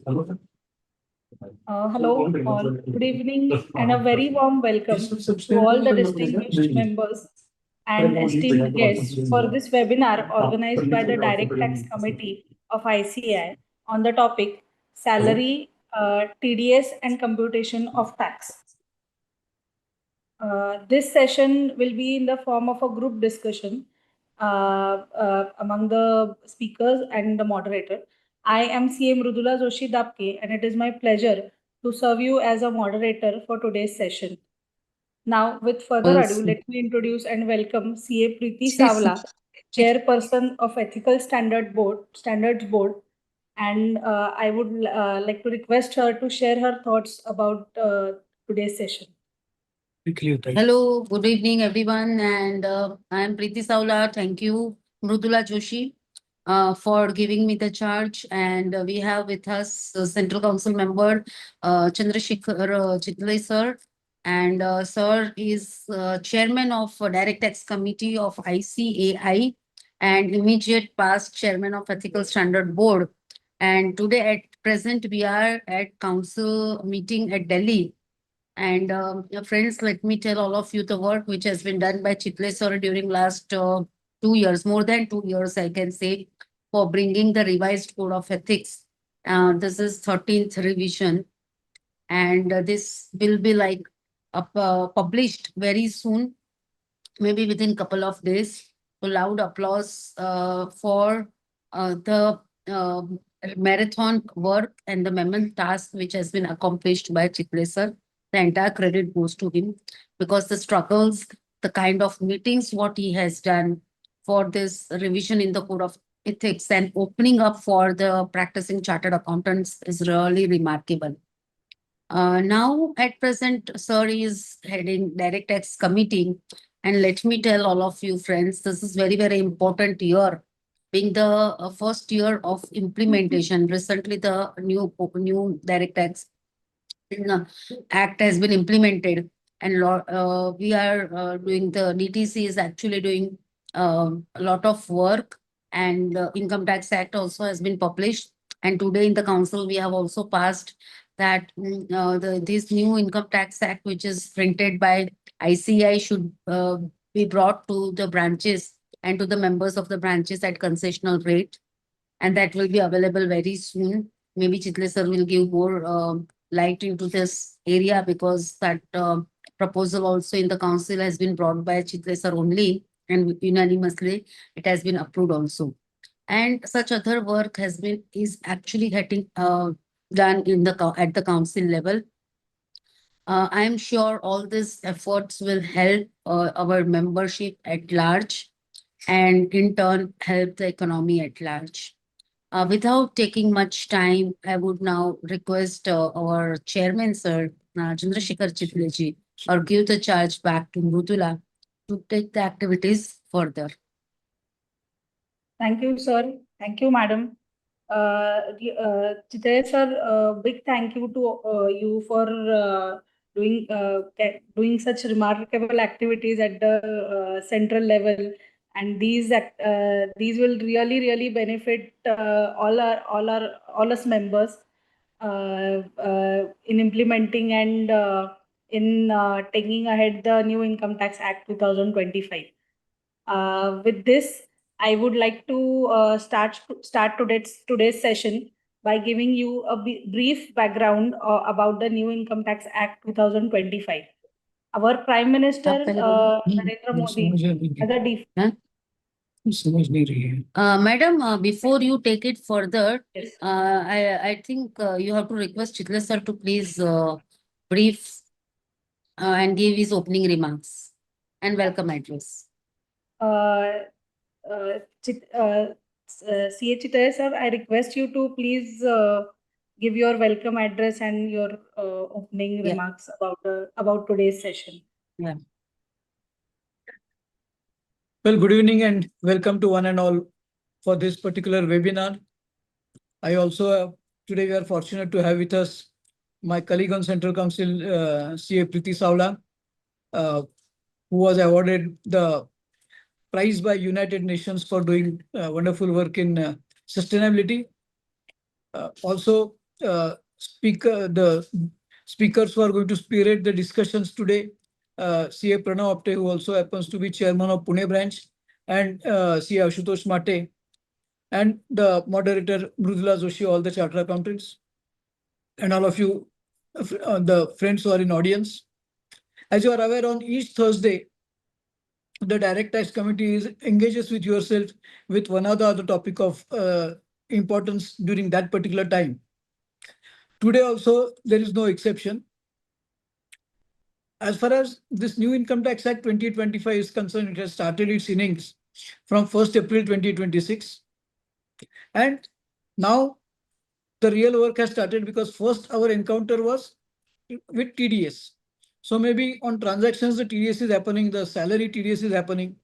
Hello, all. Good evening and a very warm welcome to all the distinguished members and esteemed guests for this webinar organized by the Direct Tax Committee of ICAI on the topic Salary, TDS and Computation of Tax. This session will be in the form of a group discussion among the speakers and the moderator. I am CA Mrudula Joshi Dapke, and it is my pleasure to serve you as a moderator for today's session. Now, with further ado, let me introduce and welcome CA Preeti Savla, Chairperson of Ethical Standards Board, and I would like to request her to share her thoughts about today's session. Hello, good evening, everyone, and I am Preeti Savla. Thank you, Mrudula Joshi, for giving me the charge. And we have with us Central Council member Chandrasekhar Chitle sir, and sir is chairman of Direct Tax Committee of ICAI and immediate past chairman of Ethical Standard Board. And today at present we are at council meeting at Delhi. And friends, let me tell all of you the work which has been done by Chitle sir during last 2 years, more than 2 years, I can say, for bringing the revised code of ethics. This is 13th revision, and this will be like published very soon, maybe within couple of days. So loud applause for the marathon work and the mammoth task which has been accomplished by Chitle sir. The entire credit goes to him because the struggles, the kind of meetings, what he has done for this revision in the code of ethics and opening up for the practicing chartered accountants is really remarkable. Now, at present, sir is heading Direct Tax Committee. And let me tell all of you, friends, this is very, very important year, being the first year of implementation. Recently, the new Direct Tax Act has been implemented, and we are doing the DTC is actually doing a lot of work, and the Income Tax Act also has been published. And today in the council, we have also passed that this new Income Tax Act, which is printed by ICI, should be brought to the branches and to the members of the branches at concessional rate, and that will be available very soon. Maybe Chitle sir will give more light into this area because that proposal also in the council has been brought by Chitle sir only, and unanimously it has been approved also. And such other work is actually getting done at the council level. I am sure all these efforts will help our membership at large and in turn help the economy at large. Without taking much time, I would now request our chairman, sir, Chandrasekhar Chitleji, or give the charge back to Mrudula to take the activities further. Thank you, sir. Thank you, madam. Chitre sir, big thank you to you for doing such remarkable activities at the central level, and these will really benefit all us members in implementing and in taking ahead the new Income Tax Act 2025. With this, I would like to start today's session by giving you a brief background about the new Income Tax Act 2025. Our Prime Minister Narendra Modi has a Madam, before you take it further, yes. I think you have to request Chitle sir to please brief and give his opening remarks and welcome address. CA Chitre sir, I request you to please give your welcome address and your opening remarks about today's session. Yeah. Well, good evening and welcome to one and all for this particular webinar. I also today we are fortunate to have with us my colleague on Central Council, CA Preeti Savla, who was awarded the prize by United Nations for doing wonderful work in sustainability. Also, the speakers who are going to spearhead the discussions today. CA Pranav Apte, who also happens to be chairman of Pune branch, and CA Ashutosh Mate, and the moderator Mrudula Joshi, all the chartered accountants, and all of you, the friends who are in audience. As you are aware, on each Thursday, the direct tax committee engages with yourself with one or the other topic of importance during that particular time. Today also, there is no exception. As far as this new Income Tax Act 2025 is concerned, it has started its innings from 1st April 2026. And now the real work has started, because first our encounter was with TDS. So maybe on transactions, the TDS is happening, the salary TDS is happening.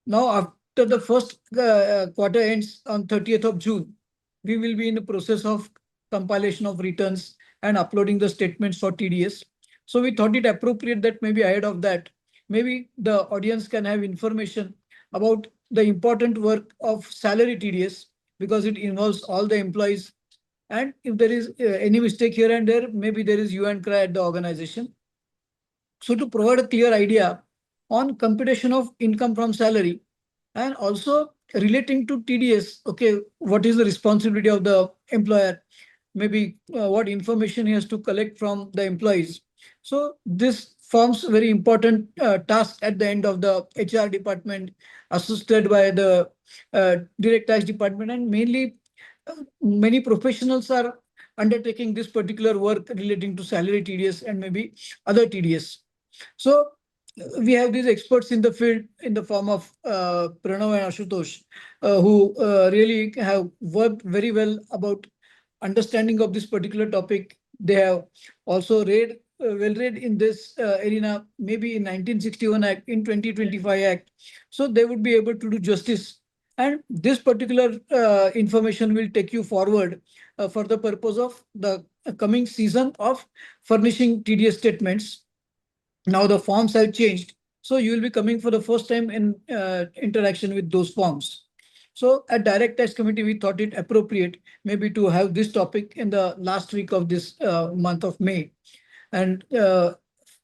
Now, after the first quarter ends on 30th of June, we will be in the process of compilation of returns and uploading the statements for TDS. So we thought it appropriate that maybe ahead of that, maybe the audience can have information about the important work of salary TDS, because it involves all the employees. And if there is any mistake here and there, maybe there is hue and cry at the organization. So to provide a clear idea on computation of income from salary, and also relating to TDS, okay, what is the responsibility of the employer? Maybe what information he has to collect from the employees. So this forms a very important task at the end of the HR department, assisted by the direct tax department, and mainly many professionals are undertaking this particular work relating to salary TDS and maybe other TDS. So we have these experts in the field in the form of Pranav and Ashutosh, who really have worked very well about understanding of this particular topic. They have also well read in this arena, maybe in 1961 Act, in 2025 Act. So they would be able to do justice. And this particular information will take you forward for the purpose of the coming season of furnishing TDS statements. Now the forms have changed. So you will be coming for the first time in interaction with those forms. So at Direct Tax Committee, we thought it appropriate maybe to have this topic in the last week of this month of May, and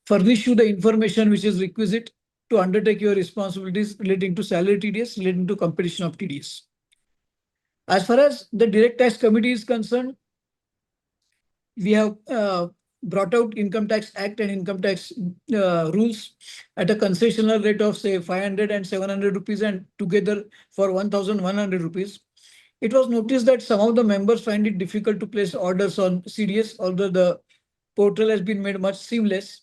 furnish you the information which is requisite to undertake your responsibilities relating to salary TDS, relating to competition of TDS. As far as the Direct Tax Committee is concerned, we have brought out Income Tax Act and Income Tax rules at a concessional rate of say 500 and 700 rupees, and together for 1,100 rupees. It was noticed that some of the members find it difficult to place orders on CDS, although the portal has been made much seamless.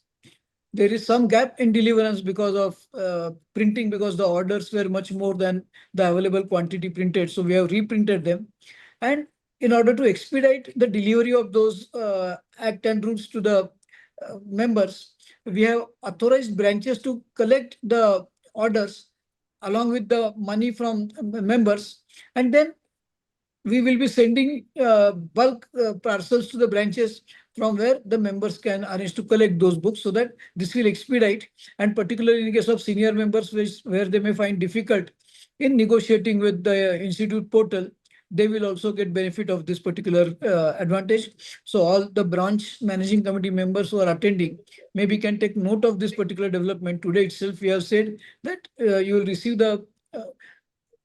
There is some gap in deliverance because of printing, because the orders were much more than the available quantity printed. So we have reprinted them. And in order to expedite the delivery of those Act and rules to the members, we have authorized branches to collect the orders along with the money from members, and then we will be sending bulk parcels to the branches from where the members can arrange to collect those books, so that this will expedite, and particularly in case of senior members where they may find difficult in negotiating with the institute portal, they will also get benefit of this particular advantage. So all the branch managing committee members who are attending maybe can take note of this particular development. Today itself, we have said that you will receive the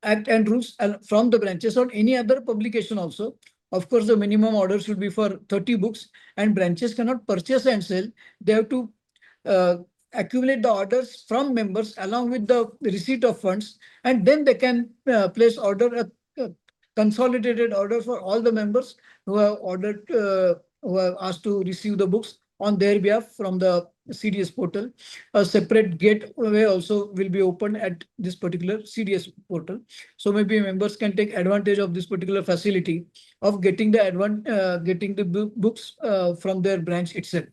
Act and rules from the branches or any other publication also. Of course, the minimum order should be for 30 books, and branches cannot purchase and sell. They have to uh, accumulate the orders from members along with the receipt of funds, and then they can place a consolidated order for all the members who have ordered, who have asked to receive the books on their behalf from the CDS portal. A separate gateway also will be opened at this particular CDS portal. So maybe members can take advantage of this particular facility of getting the books from their branch itself.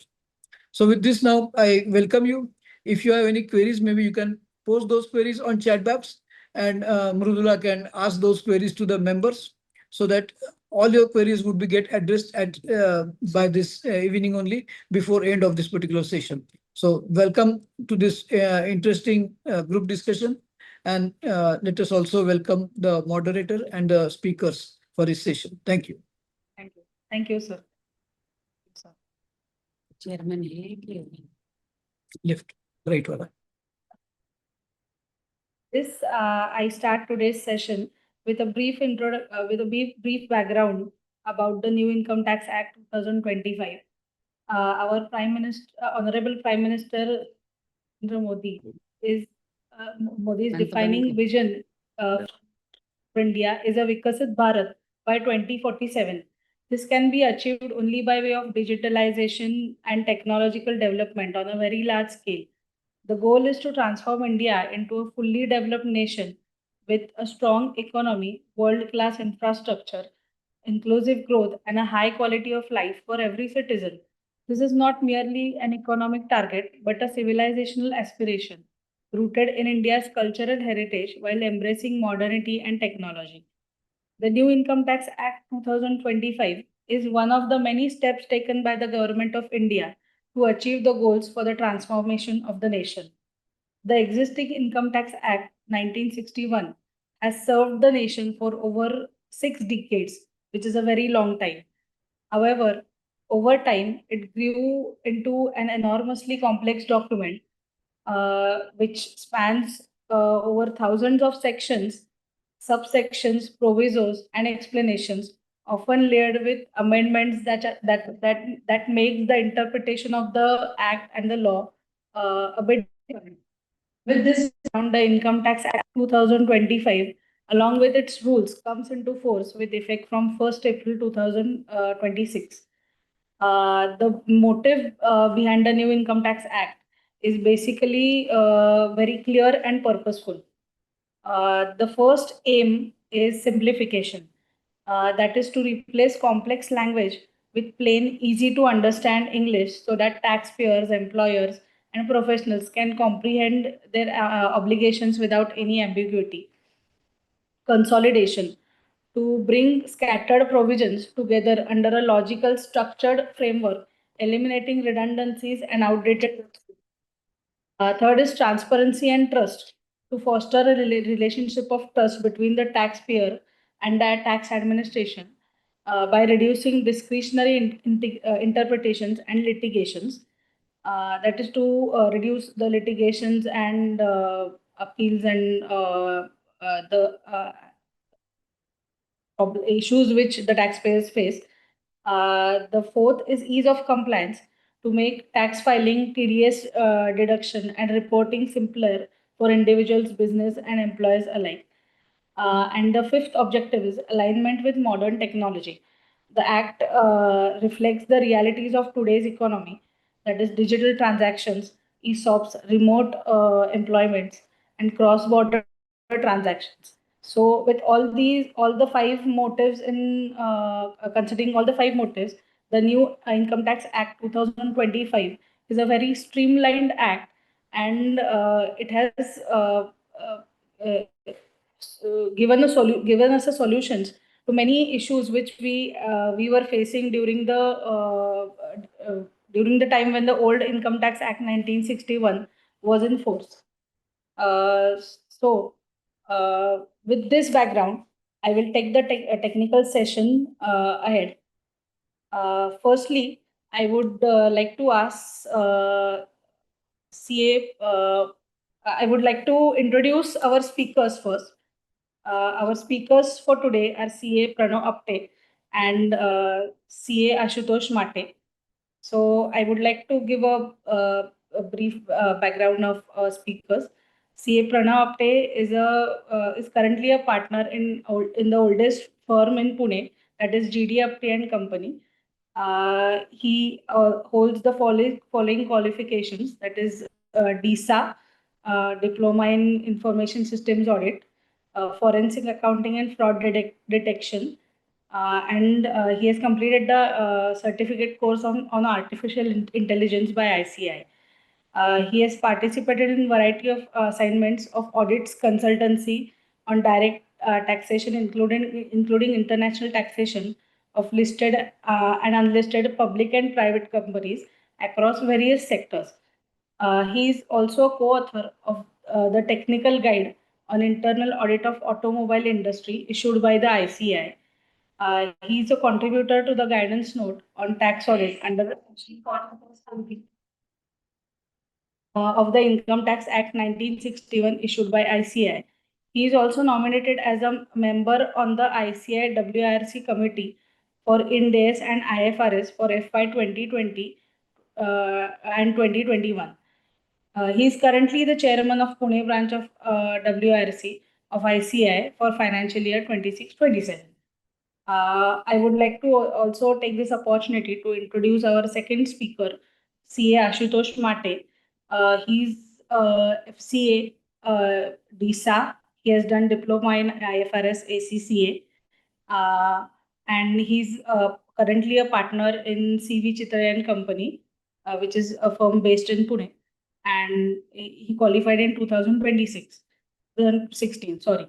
So with this now, I welcome you. If you have any queries, maybe you can post those queries on chat box, and Mrudula can ask those queries to the members, so that all your queries would be get addressed at by this evening only, before end of this particular session. So welcome to this interesting group discussion, and let us also welcome the moderator and the speakers for this session. Thank you. Thank you. Thank you, sir. Chairman है कि Left, right वाला. This I start today's session with a brief background about the new Income Tax Act 2025. Our Prime Minister, Honorable Prime Minister Narendra Modi is defining vision for India is a Vikasit Bharat by 2047. This can be achieved only by way of digitalization and technological development on a very large scale. The goal is to transform India into a fully developed nation with a strong economy, world-class infrastructure, inclusive growth, and a high quality of life for every citizen. This is not merely an economic target, but a civilizational aspiration rooted in India's cultural heritage while embracing modernity and technology. The new Income Tax Act 2025 is one of the many steps taken by the Government of India to achieve the goals for the transformation of the nation. The existing Income Tax Act 1961 has served the nation for over 6 decades, which is a very long time. However, over time, it grew into an enormously complex document which spans over thousands of sections, subsections, provisos, and explanations, often layered with amendments that makes the interpretation of the act and the law a bit different. With this around the Income Tax Act 2025, along with its rules, comes into force with effect from 1st April 2026. The motive behind the new Income Tax Act is basically very clear and purposeful. The first aim is simplification, that is to replace complex language with plain, easy to understand English so that taxpayers, employers, and professionals can comprehend their obligations without any ambiguity. Consolidation to bring scattered provisions together under a logical, structured framework, eliminating redundancies and outdated. Third is transparency and trust to foster a relationship of trust between the taxpayer and the tax administration by reducing discretionary interpretations and litigations. That is to reduce the litigations and appeals and the issues which the taxpayers face. The fourth is ease of compliance to make tax filing, TDS deduction, and reporting simpler for individuals, business, and employers alike. And the fifth objective is alignment with modern technology. The Act reflects the realities of today's economy, that is, digital transactions, ESOPs, remote employments, and cross border transactions. So, with all the five motives considering all the five motives, the new Income Tax Act 2025 is a very streamlined act, and it has uh, given us a solutions to many issues which we were facing during the time when the old Income Tax Act 1961 was in force. Uh, so, with this background, I will take the technical session ahead. Firstly, I would like to ask CA. I would like to introduce our speakers first. Our speakers for today are CA Pranav Apte and CA Ashutosh Mate. So I would like to give a brief background of speakers. CA Pranav Apte is currently a partner in the oldest firm in Pune, that is GD Apte and Company. He holds the following qualifications, that is DISA, Diploma in Information Systems Audit, Forensic Accounting and Fraud Detection, and he has completed the certificate course on artificial intelligence by ICI. He has participated in variety of assignments of audits consultancy on direct taxation, including international taxation of listed and unlisted public and private companies across various sectors. He is also a co-author of the technical guide on internal audit of automobile industry issued by the ICI. He's a contributor to the guidance note on tax audit under the section 44 of the Income Tax Act 1961 issued by ICI. He is also nominated as a member on the ICI WIRC committee for Ind AS and IFRS for FY 2020 and 2021. He is currently the chairman of Pune branch of WIRC of ICI for financial year 26-27. I would like to also take this opportunity to introduce our second speaker, CA Ashutosh Mate. He's FCA DSA. He has done diploma in IFRS ACCA, and he's currently a partner in CV Chitra and Company, which is a firm based in Pune, and he qualified in 2016. Sorry.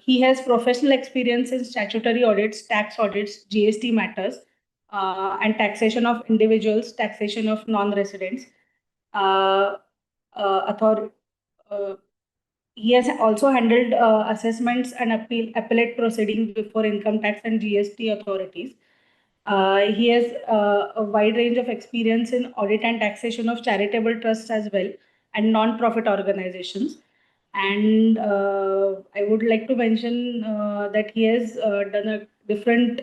He has professional experience in statutory audits, tax audits, GST matters, and taxation of individuals, taxation of non-residents. Uh, author, uh, he has also handled assessments and appellate proceedings before income tax and GST authorities. He has a wide range of experience in audit and taxation of charitable trusts as well and non-profit organizations. And I would like to mention that he has done a different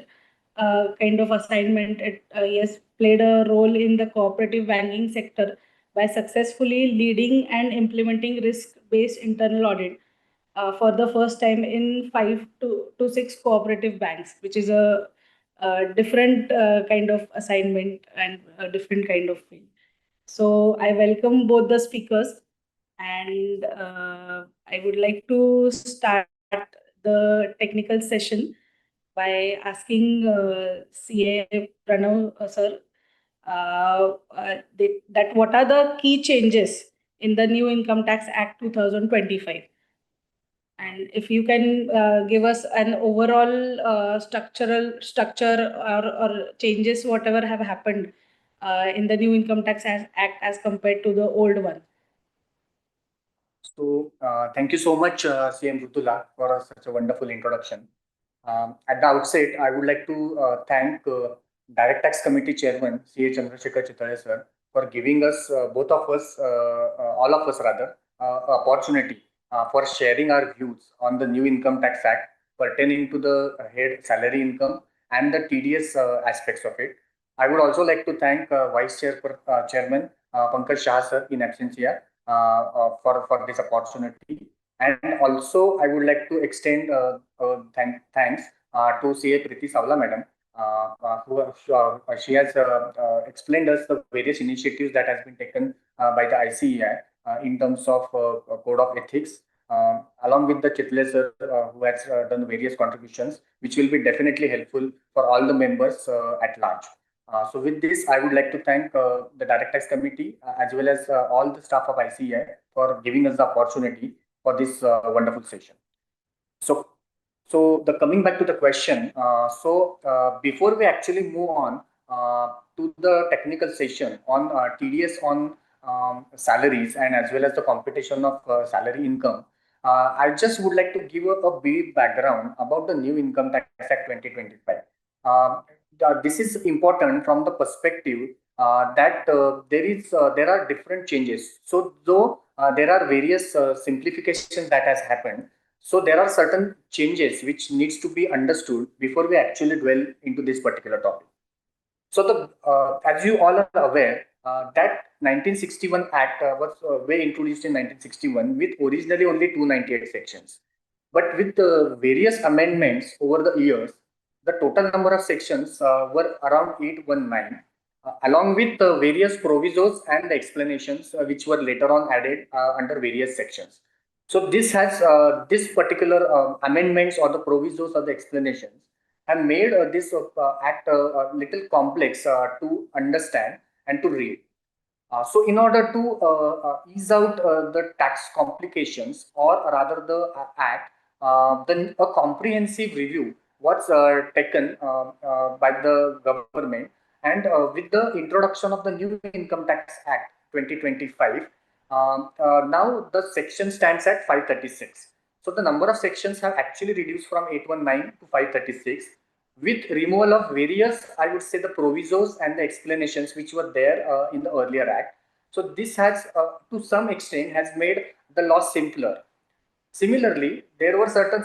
kind of assignment. He has played a role in the cooperative banking sector by successfully leading and implementing risk-based internal audit for the first time in 5 to 6 cooperative banks, which is a different kind of assignment and a different kind of field. So I welcome both the speakers, and I would like to start the technical session by asking CA Pranav sir that what are the key changes in the new Income Tax Act 2025? And if you can give us an overall structure or changes, whatever have happened in the new Income Tax Act as compared to the old one. So, thank you so much, CM Rutula, for such a wonderful introduction. At the outset, I would like to thank Direct Tax Committee Chairman, C.A. Chandrasekhar Chitale sir, for giving us, both of us, all of us rather, opportunity for sharing our views on the new Income Tax Act pertaining to the head salary income and the TDS aspects of it. I would also like to thank Chairman Pankaj Shah sir in absentia for this opportunity. And also, I would like to extend thanks to CA Priti Savla madam, she has explained us the various initiatives that has been taken by the ICEI in terms of code of ethics, along with the Chitle sir, who has done various contributions, which will be definitely helpful for all the members at large. So with this, I would like to thank the Direct Tax Committee as well as all the staff of ICEI for giving us the opportunity for this wonderful session. So the coming back to the question, before we actually move on to the technical session on TDS on salaries and as well as the computation of salary income, I just would like to give a brief background about the new Income Tax Act 2025. This is important from the perspective that there are different changes. So though there are various simplifications that has happened, so there are certain changes which needs to be understood before we actually dwell into this particular topic. So as you all are aware, that 1961 Act was introduced in 1961 with originally only 298 sections. But with the various amendments over the years, the total number of sections were around 819, along with the various provisos and the explanations which were later on added under various sections. So this particular amendments or the provisos or the explanations have made this act a little complex to understand and to read. So in order to ease out the tax complications, or rather the act, then a comprehensive review was taken by the government, and with the introduction of the new Income Tax Act 2025, now the section stands at 536. So the number of sections have actually reduced from 819 to 536 with removal of various, I would say, the provisos and the explanations which were there in the earlier act. So this has, to some extent, has made the law simpler. Similarly, there were certain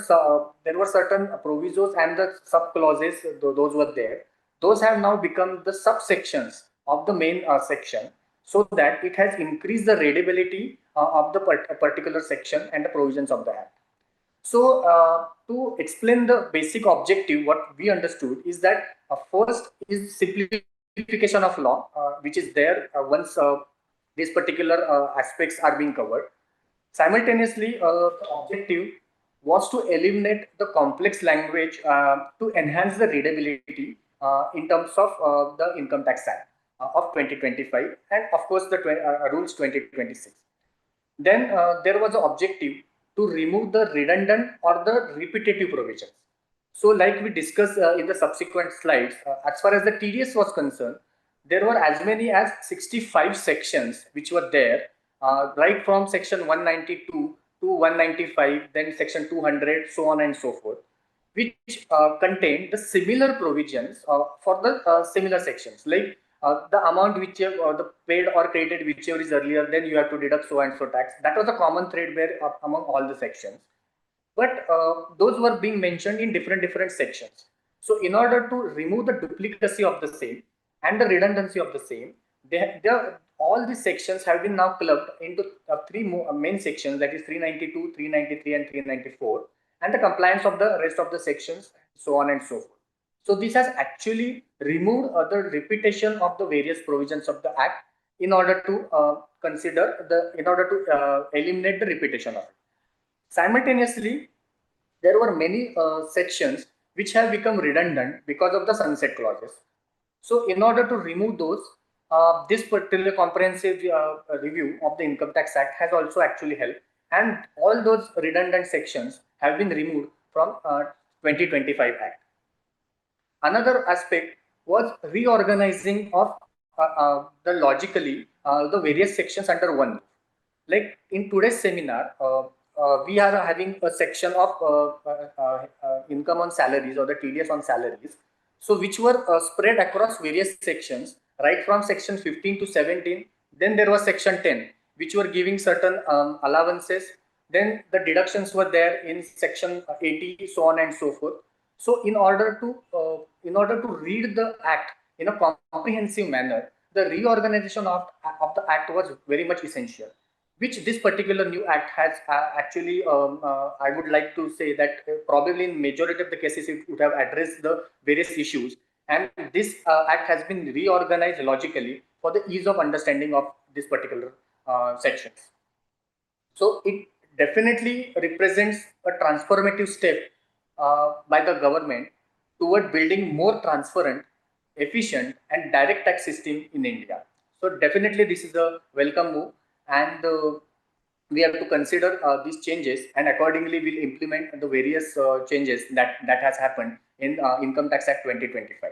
provisos and the sub clauses, those were there. Those have now become the subsections of the main section, so that it has increased the readability of the particular section and the provisions of the act. So, to explain the basic objective, what we understood is that first is simplification of law, which is there once these particular aspects are being covered. Simultaneously, the objective was to eliminate the complex language to enhance the readability in terms of the Income Tax Act of 2025 and of course the rules 2026. Then there was an objective to remove the redundant or the repetitive provisions. So like we discussed in the subsequent slides, as far as the TDS was concerned, there were as many as 65 sections which were there, right from section 192 to 195, then section 200, so on and so forth, which contain the similar provisions for the similar sections, like the amount which you have, the paid or credited whichever is earlier, then you have to deduct so and so tax. That was a common threadbare among all the sections, but those were being mentioned in different sections. So in order to remove the duplicacy of the same and the redundancy of the same, all these sections have been now clubbed into three main sections, that is 392, 393 and 394, and the compliance of the rest of the sections, so on and so forth. So this has actually removed the repetition of the various provisions of the act in order to eliminate the repetition of it. Simultaneously, there were many sections which have become redundant because of the sunset clauses. So in order to remove those, this particular comprehensive review of the Income Tax Act has also actually helped, and all those redundant sections have been removed from 2025 Act. Another aspect was reorganizing of the logically the various sections under one. Like in today's seminar, we are having a section of income on salaries or the TDS on salaries. So which were spread across various sections, right from section 15 to 17. Then there was section 10, which were giving certain allowances. Then the deductions were there in section 80, so on and so forth. So in order to read the act in a comprehensive manner, the reorganization of the act was very much essential, which this particular new act has actually, I would like to say that probably in majority of the cases it would have addressed the various issues, and this act has been reorganized logically for the ease of understanding of this particular sections. So it definitely represents a transformative step by the government toward building more transparent, efficient, and direct tax system in India. So definitely this is a welcome move, and we have to consider these changes, and accordingly we'll implement the various changes that has happened in Income Tax Act 2025.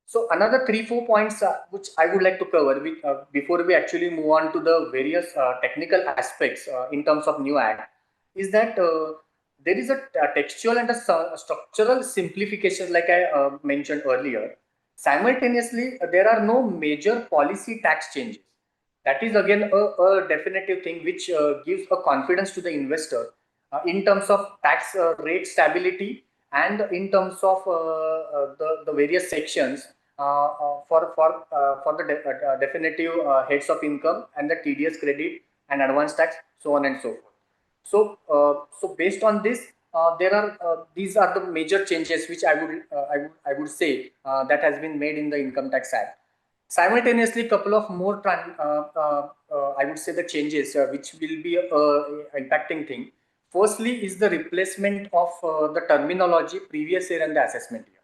So another 3-4 points which I would like to cover before we actually move on to the various technical aspects in terms of new act is that there is a textual and a structural simplification, like I mentioned earlier. Simultaneously, there are no major policy tax changes. That is again a definitive thing which gives a confidence to the investor in terms of tax rate stability and in terms of the various sections for the definitive heads of income and the TDS credit and advance tax, so on and so forth. So based on this, there are these are the major changes which I would say that has been made in the Income Tax Act. Simultaneously, couple of more I would say the changes which will be impacting thing. Firstly, is the replacement of the terminology previous year and the assessment year.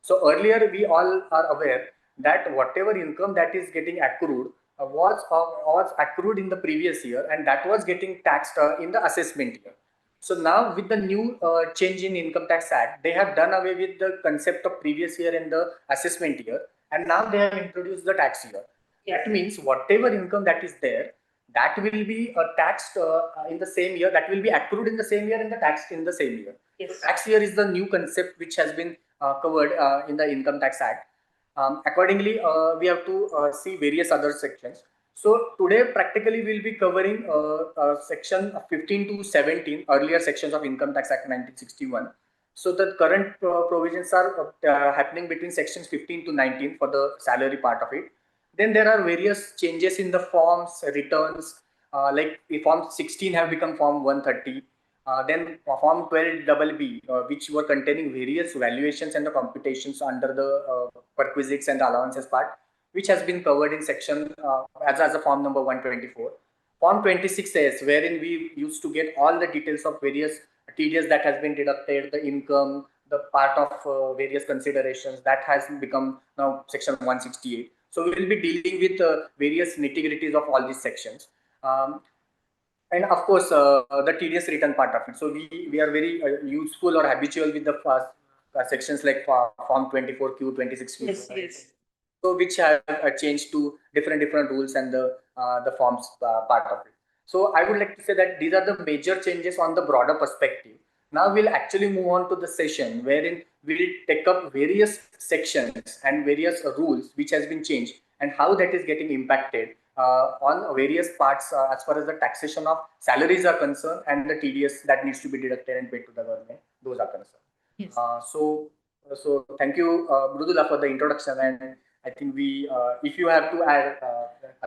So earlier, we all are aware that whatever income that is getting accrued was accrued in the previous year, and that was getting taxed in the assessment year. So now with the new change in Income Tax Act, they have done away with the concept of previous year and the assessment year, and now they have introduced the tax year. That means whatever income that is there, that will be taxed in the same year, that will be accrued in the same year and the taxed in the same year. Yes. Tax year is the new concept which has been covered in the Income Tax Act. Accordingly, we have to see various other sections. So today practically we'll be covering section 15 to 17, earlier sections of Income Tax Act 1961. So the current provisions are happening between sections 15 to 19 for the salary part of it. Then there are various changes in the forms, returns, like the form 16 have become form 130. Then form 12BB, which were containing various valuations and the computations under the perquisites and allowances part, which has been covered in section as a form number 124. Form 26S, wherein we used to get all the details of various TDS that has been deducted, the income, the part of various considerations, that has become now section 168. So we will be dealing with various nitty-gritties of all these sections. And of course, the TDS return part of it. So we are very useful or habitual with the sections like Form 24Q, 26Q. Yes, yes. So which have changed to different rules and the forms part of it. So I would like to say that these are the major changes on the broader perspective. Now we'll actually move on to the session wherein we'll take up various sections and various rules which has been changed and how that is getting impacted on various parts as far as the taxation of salaries are concerned and the TDS that needs to be deducted and paid to the government, those are concerned. Yes. So thank you, Mrudula, for the introduction. And I think if you have to add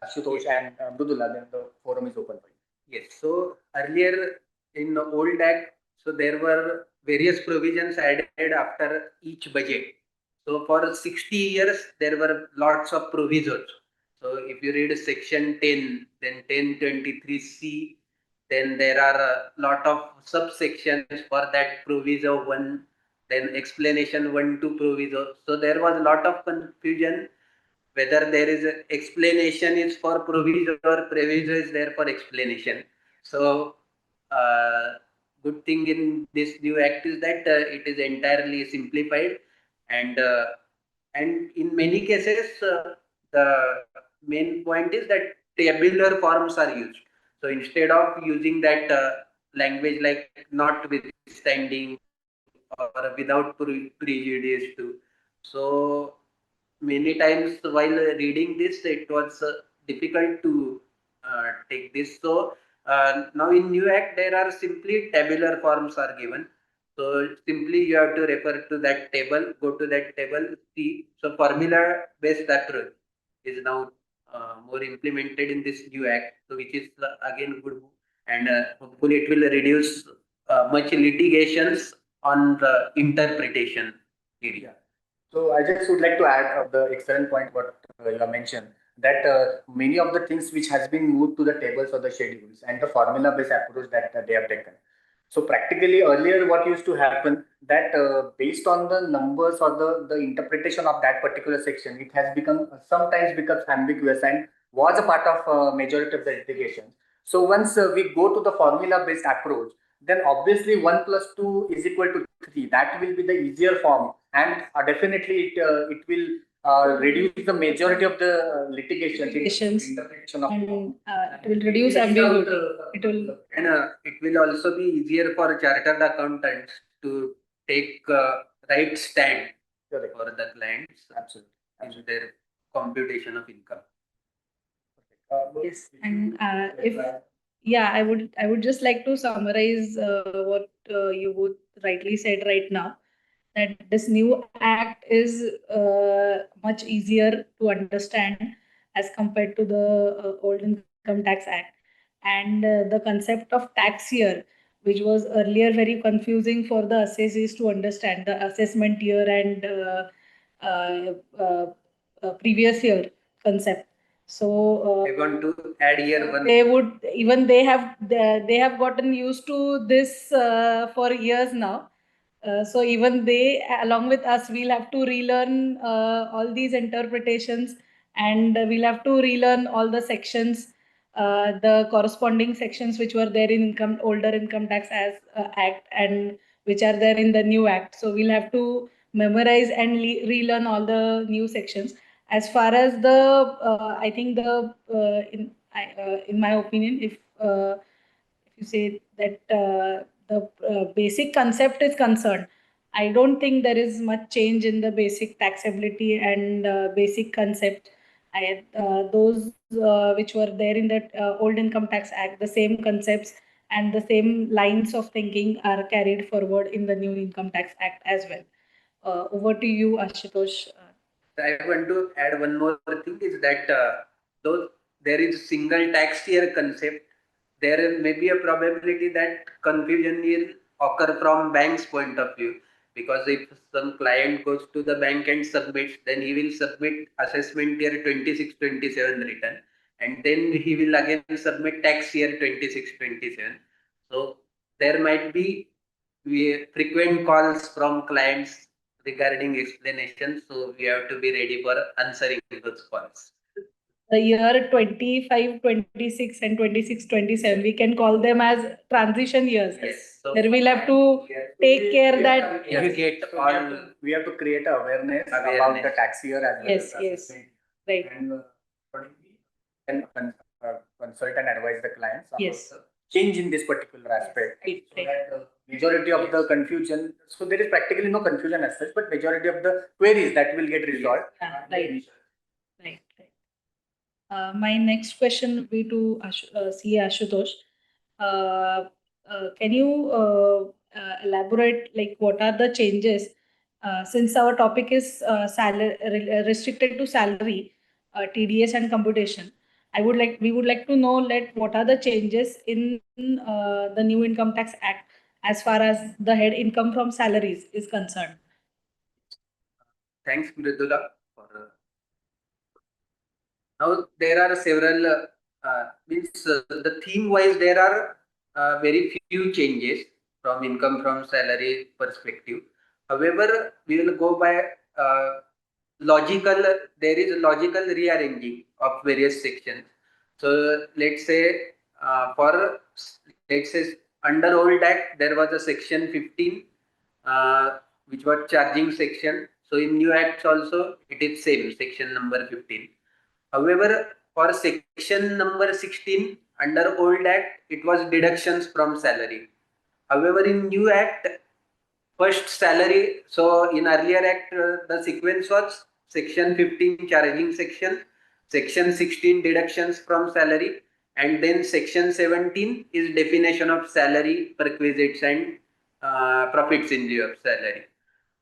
Ashutosh and Mrudula, then the forum is open for you. Yes. So earlier in the old act, so there were various provisions added after each budget. So for 60 years, there were lots of provisions. So if you read section 10, then 1023C, then there are a lot of subsections for that proviso 1, then explanation 1 to proviso. So there was a lot of confusion whether there is an explanation is for proviso or proviso is there for explanation. So good thing in this new act is that it is entirely simplified, and in many cases the main point is that tabular forms are used. So instead of using that language like notwithstanding or without prejudice to, so many times while reading this it was difficult to take this. So now in new act there are simply tabular forms are given. So simply you have to refer to that table, go to that table, see. So formula based approach is now more implemented in this new act, so which is again good, and hopefully it will reduce much litigations on the interpretation area. So I just would like to add the excellent point what you have mentioned, that many of the things which has been moved to the tables or the schedules and the formula based approach that they have taken. So practically earlier what used to happen that based on the numbers or the interpretation of that particular section, it has become sometimes becomes ambiguous and was a part of majority of the litigations. So once we go to the formula based approach, then obviously 1 plus 2 is equal to 3. That will be the easier form, and definitely it will reduce the majority of the litigations. Interpretation of And it will reduce ambiguity. It will. And it will also be easier for chartered accountants to take right stand Correct. for the clients Absolutely. in their computation of income. Yes, and if I would just like to summarize what you both rightly said right now, that this new act is much easier to understand as compared to the old Income Tax Act, and the concept of tax year, which was earlier very confusing for the assessees to understand the assessment year and uh, uh, previous year concept. So I want to add here one. they have gotten used to this for years now. So even they, along with us, we'll have to relearn all these interpretations, and we'll have to relearn all the sections, the corresponding sections which were there in older income tax as act and which are there in the new act. So we'll have to memorize and relearn all the new sections. As far as the I think the in my opinion, if you say that the basic concept is concerned, I don't think there is much change in the basic taxability and basic concept. Those which were there in that old Income Tax Act, the same concepts and the same lines of thinking are carried forward in the new Income Tax Act as well. Over to you, Ashutosh. I want to add one more thing is that though there is single tax year concept, there may be a probability that confusion will occur from bank's point of view, because if some client goes to the bank and submits, then he will submit assessment year 26-27 return, and then he will again submit tax year 26-27. So there might be frequent calls from clients regarding explanation, so we have to be ready for answering those calls. The year 25, 26, and 26, 27, we can call them as transition years. Yes. So there we'll have to take care that educate all. We have to create awareness about the tax year as well. Yes, as yes. assessment. Right. And consult and advise the clients about Yes. the change in this particular aspect. Right, So that majority of the confusion, so there is practically no confusion as such, but majority of the queries that will get resolved. Yeah, right. Right. My next question will be to CA Ashutosh. Can you elaborate, like, what are the changes? Since our topic is restricted to salary, TDS and computation, we would like to know, like, what are the changes in the new Income Tax Act as far as the head income from salaries is concerned. Thanks, Mridula. Now there are several the theme wise there are very few changes from income from salary perspective. However, we will go by logical. There is a logical rearranging of various sections. So let's say let's say under old act there was a section 15 which was charging section. So in new acts also it is same section number 15. However, for section number 16 under old act, it was deductions from salary. However, in new act, first salary. So in earlier act, the sequence was section 15 charging section 16 deductions from salary, and then section 17 is definition of salary, perquisites, and profits in lieu of salary.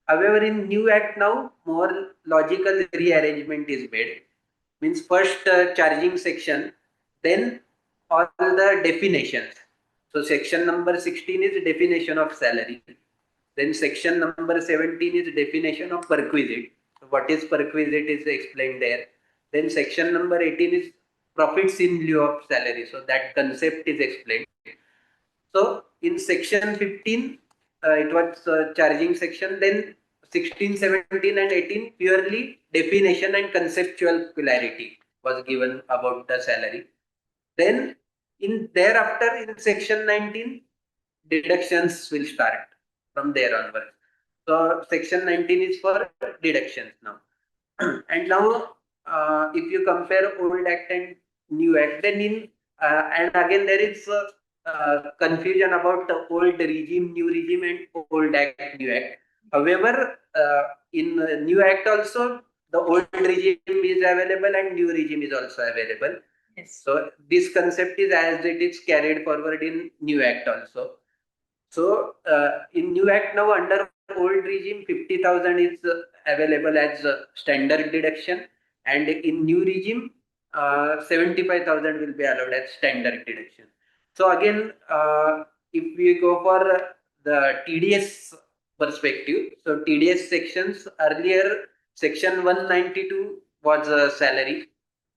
However, in new act now, more logical rearrangement is made. Means first charging section, then all the definitions. So section number 16 is definition of salary. Then section number 17 is definition of perquisite. So what is perquisite is explained there. Then section number 18 is profits in lieu of salary. So that concept is explained. So in section 15, it was charging section. Then 16, 17 and 18 purely definition and conceptual clarity was given about the salary. Then in thereafter in section 19, deductions will start from there onwards. So section 19 is for deductions now. And now if you compare old act and new act, then in and again there is confusion about the old regime, new regime, and old act, new act. However, in new act also the old regime is available and new regime is also available. Yes. So this concept is as it is carried forward in new act also. So in new act now under old regime 50,000 is available as standard deduction, and in new regime 75,000 will be allowed as standard deduction. So again if we go for the TDS perspective, so TDS sections earlier section 192 was a salary,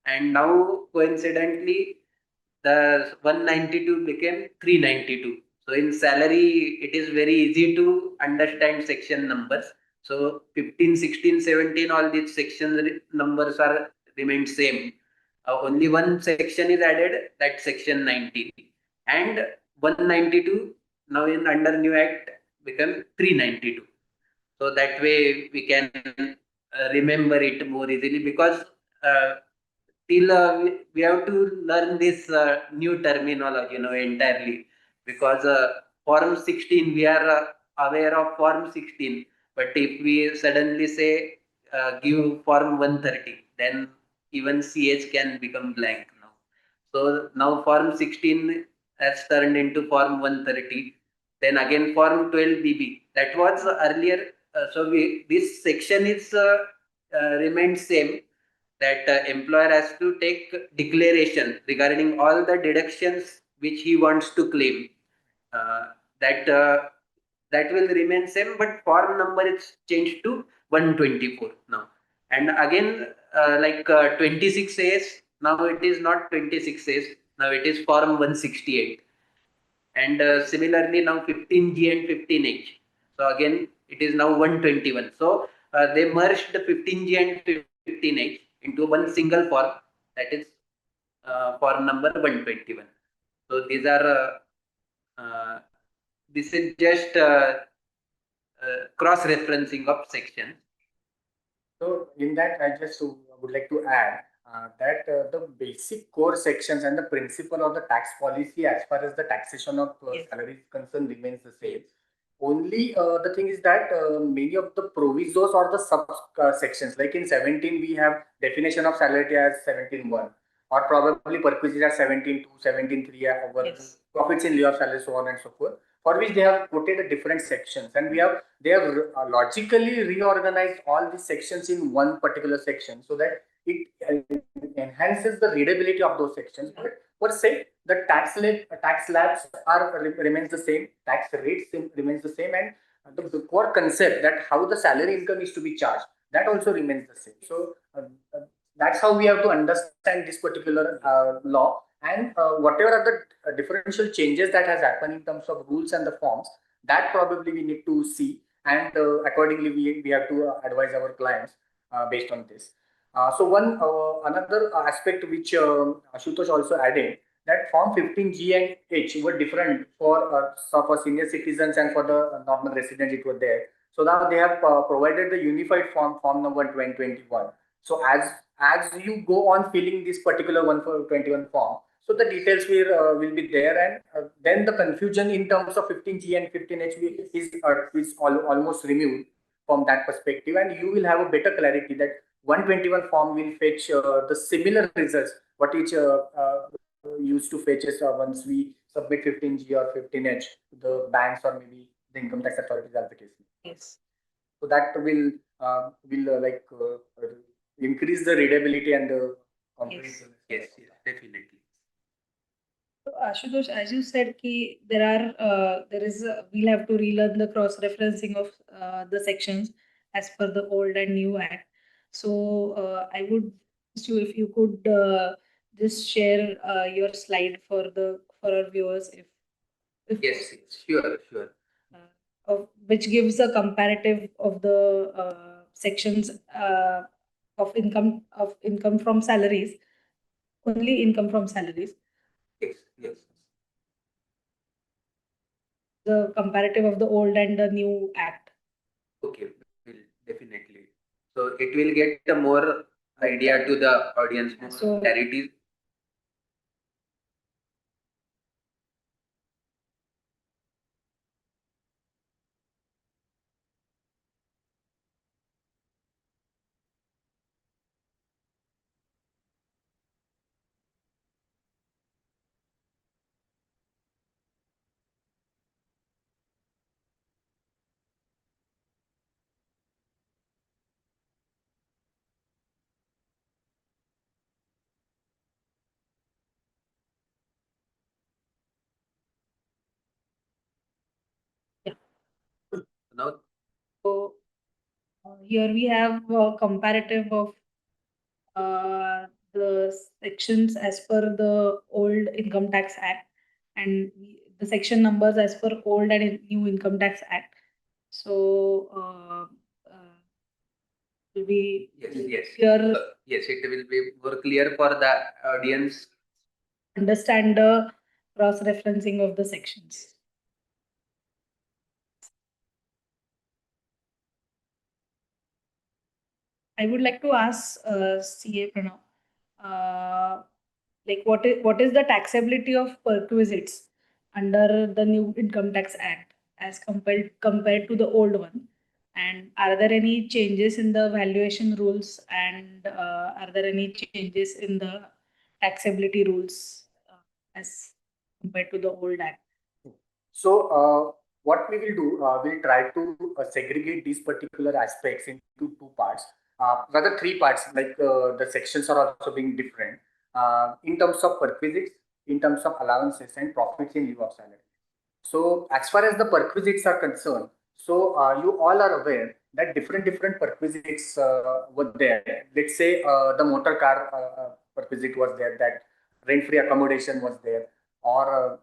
and now coincidentally the 192 became 392. So in salary, it is very easy to understand section numbers. So 15, 16, 17, all these section numbers are remained same. Only one section is added, that section 19. And 192 now in under new act become 392. So that way we can remember it more easily, because still we have to learn this new terminology, entirely, because Form 16, we are aware of Form 16, but if we suddenly say give Form 130, then even CH can become blank now. So now Form 16 has turned into Form 130. Then again Form 12BB. That was earlier. This section is remained same, that employer has to take declaration regarding all the deductions which he wants to claim. Uh, that that will remain same, but form number is changed to 124 now. And again, 26 says, now it is not 26 says, now it is form 168. And similarly, now 15G and 15H. So again, it is now 121. So they merged the 15G and 15H into one single form, that is form number 121. So these are this is just cross-referencing of sections. So in that, I just would like to add that the basic core sections and the principle of the tax policy as far as the taxation of Yes. salary is concerned remains the same. Only the thing is that many of the provisos or the sub sections, like in 17, we have definition of salary as 17.1, or probably perquisites as 17.2, 17.3, our Yes. profits in lieu of salary, so on and so forth, for which they have quoted a different sections, and they have logically reorganized all these sections in one particular section so that it enhances the readability of those sections. But per se, the tax slabs remains the same, tax rates remains the same, and the core concept that how the salary income is to be charged, that also remains the same. So that's how we have to understand this particular law, and whatever are the differential changes that has happened in terms of rules and the forms, that probably we need to see, and accordingly we have to advise our clients based on this. So one another aspect which Ashutosh also added, that form 15G and H were different for senior citizens and for the normal residents, it were there. So now they have provided the unified form number 2021. So as you go on filling this particular 121 form, so the details will be there, and then the confusion in terms of 15G and 15H is almost removed from that perspective, and you will have a better clarity that 121 form will fetch the similar results what each used to fetch us once we submit 15G or 15H to the banks or maybe the income tax authorities, as the case may be. Yes. So that will increase the readability and the comprehensiveness. Yes, definitely. So, Ashutosh, as you said, we'll have to relearn the cross-referencing of the sections as per the old and new act. So I would ask you if you could just share your slide for our viewers, if Yes, sure. which gives a comparative of the sections of income from salaries, only income from salaries. Yes. The comparative of the old and the new act. Okay, definitely. So it will get a more idea to the audience, more So- clarity. Now, So here we have a comparative of the sections as per the old Income Tax Act, and the section numbers as per old and new Income Tax Act. So will be yes. here Yes, it will be more clear for the audience. understand the cross-referencing of the sections. I would like to ask CA Pranav, like what is the taxability of perquisites under the new Income Tax Act as compared to the old one? And are there any changes in the valuation rules, and are there any changes in the taxability rules as compared to the old act? So, what we will do, we'll try to segregate these particular aspects into two parts, rather three parts, like the sections are also being different in terms of perquisites, in terms of allowances, and profits in lieu of salary. So, as far as the perquisites are concerned, so you all are aware that different perquisites were there. Let's say the motor car perquisite was there, that rent-free accommodation was there, or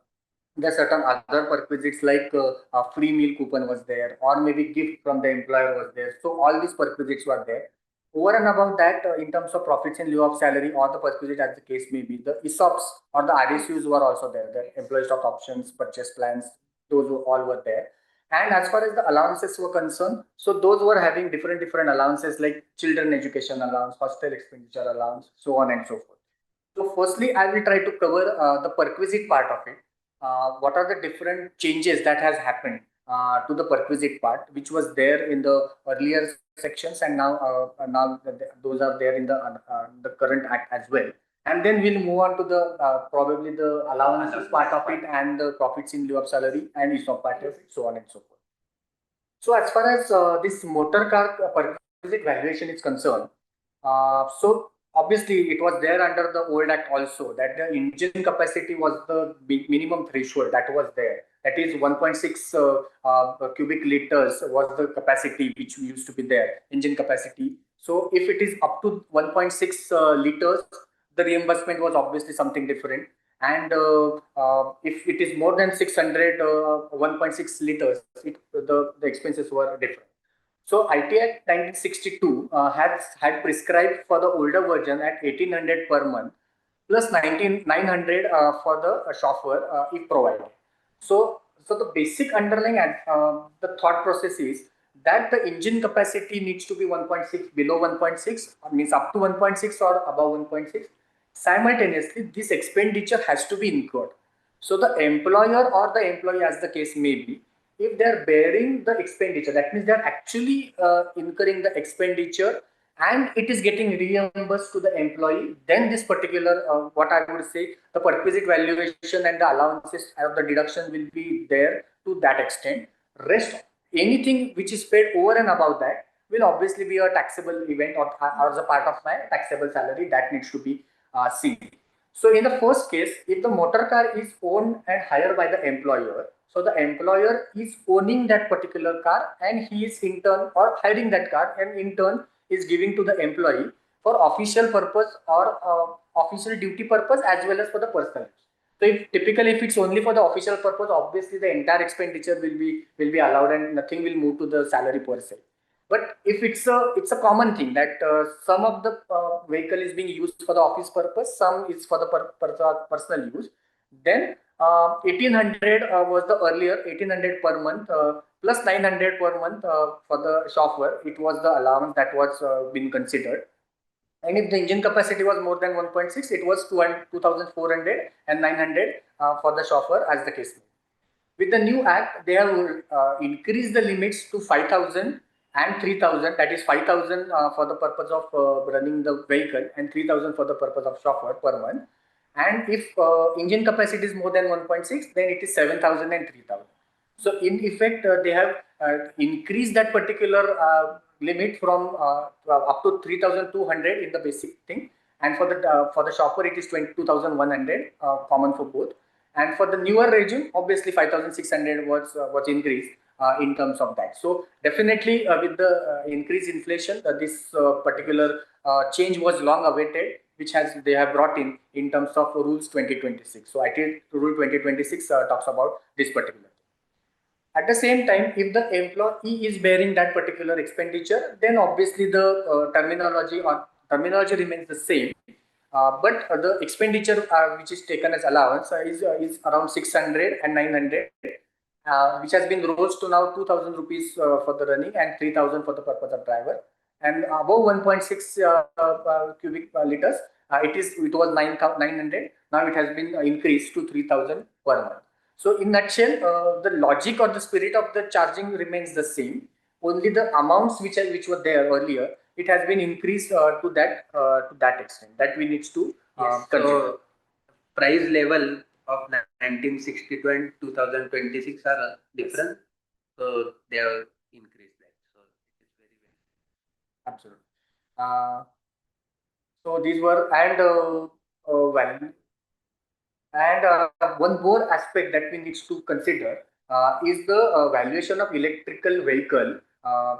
there are certain other perquisites like a free meal coupon was there, or maybe gift from the employer was there. So all these perquisites were there. Over and above that, in terms of profits in lieu of salary or the perquisite as the case may be, the ESOPs or the RSUs were also there. The employee stock options, purchase plans, those all were there. And as far as the allowances were concerned, so those were having different allowances like children education allowance, hostel expenditure allowance, so on and so forth. So firstly, I will try to cover the perquisite part of it. What are the different changes that has happened to the perquisite part, which was there in the earlier sections, and now those are there in the current act as well. And then we'll move on to the probably the allowances part of it and the profits in lieu of salary and ESOP part of it, so on and so forth. So as far as this motor car perquisite valuation is concerned, so obviously it was there under the old act also that the engine capacity was the minimum threshold that was there. That is 1.6 cubic liters was the capacity which used to be there, engine capacity. So if it is up to 1.6 liters, the reimbursement was obviously something different. And if it is more than 600, 1.6 liters, the expenses were different. So IT Act 1962 had prescribed for the older version at 1800 per month plus 900 for the chauffeur if provided. So the basic underlying the thought process is that the engine capacity needs to be 1.6, below 1.6, means up to 1.6 or above 1.6. Simultaneously, this expenditure has to be incurred. So the employer or the employee, as the case may be, if they are bearing the expenditure, that means they are actually incurring the expenditure and it is getting reimbursed to the employee, then this particular, what I would say, the perquisite valuation and the allowances of the deduction will be there to that extent. Rest, anything which is paid over and above that will obviously be a taxable event or as a part of my taxable salary that needs to be seen. So in the first case, if the motor car is owned and hired by the employer, so the employer is owning that particular car and he is in turn or hiring that car and in turn is giving to the employee for official purpose or official duty purpose as well as for the personal use. So if typically if it's only for the official purpose, obviously the entire expenditure will be allowed and nothing will move to the salary per se. But if it's a common thing that some of the vehicle is being used for the office purpose, some is for the personal use, then 1800 was the earlier 1800 per month plus 900 per month for the chauffeur. It was the allowance that was being considered. And if the engine capacity was more than 1.6, it was 2400 and 900 for the chauffeur as the case may be. With the new act, they have increased the limits to 5,000 and 3,000. That is 5,000 for the purpose of running the vehicle and 3,000 for the purpose of chauffeur per month. And if engine capacity is more than 1.6, then it is 7,000 and 3,000. So in effect, they have increased that particular limit from up to 3,200 in the basic thing, and for the chauffeur it is 22,100 common for both. And for the newer region, obviously 5,600 was increased in terms of that. So definitely with the increased inflation, this particular change was long awaited, which they have brought in terms of rules 2026. So IT rule 2026 talks about this particular. At the same time, if the employee is bearing that particular expenditure, then obviously the terminology remains the same. But the expenditure which is taken as allowance is around 600 and 900, which has been rose to now 2,000 rupees for the running and 3,000 for the purpose of driver. And above 1.6 cubic liters, It was 900. Now it has been increased to 3,000 per month. So in nutshell, the logic or the spirit of the charging remains the same. Only the amounts which were there earlier, it has been increased to that extent that we need to consider. So price level of 1962 and 2026 are different. So they have increased that. So it is very well. Absolutely. So these were value. And one more aspect that we need to consider is the valuation of electrical vehicle.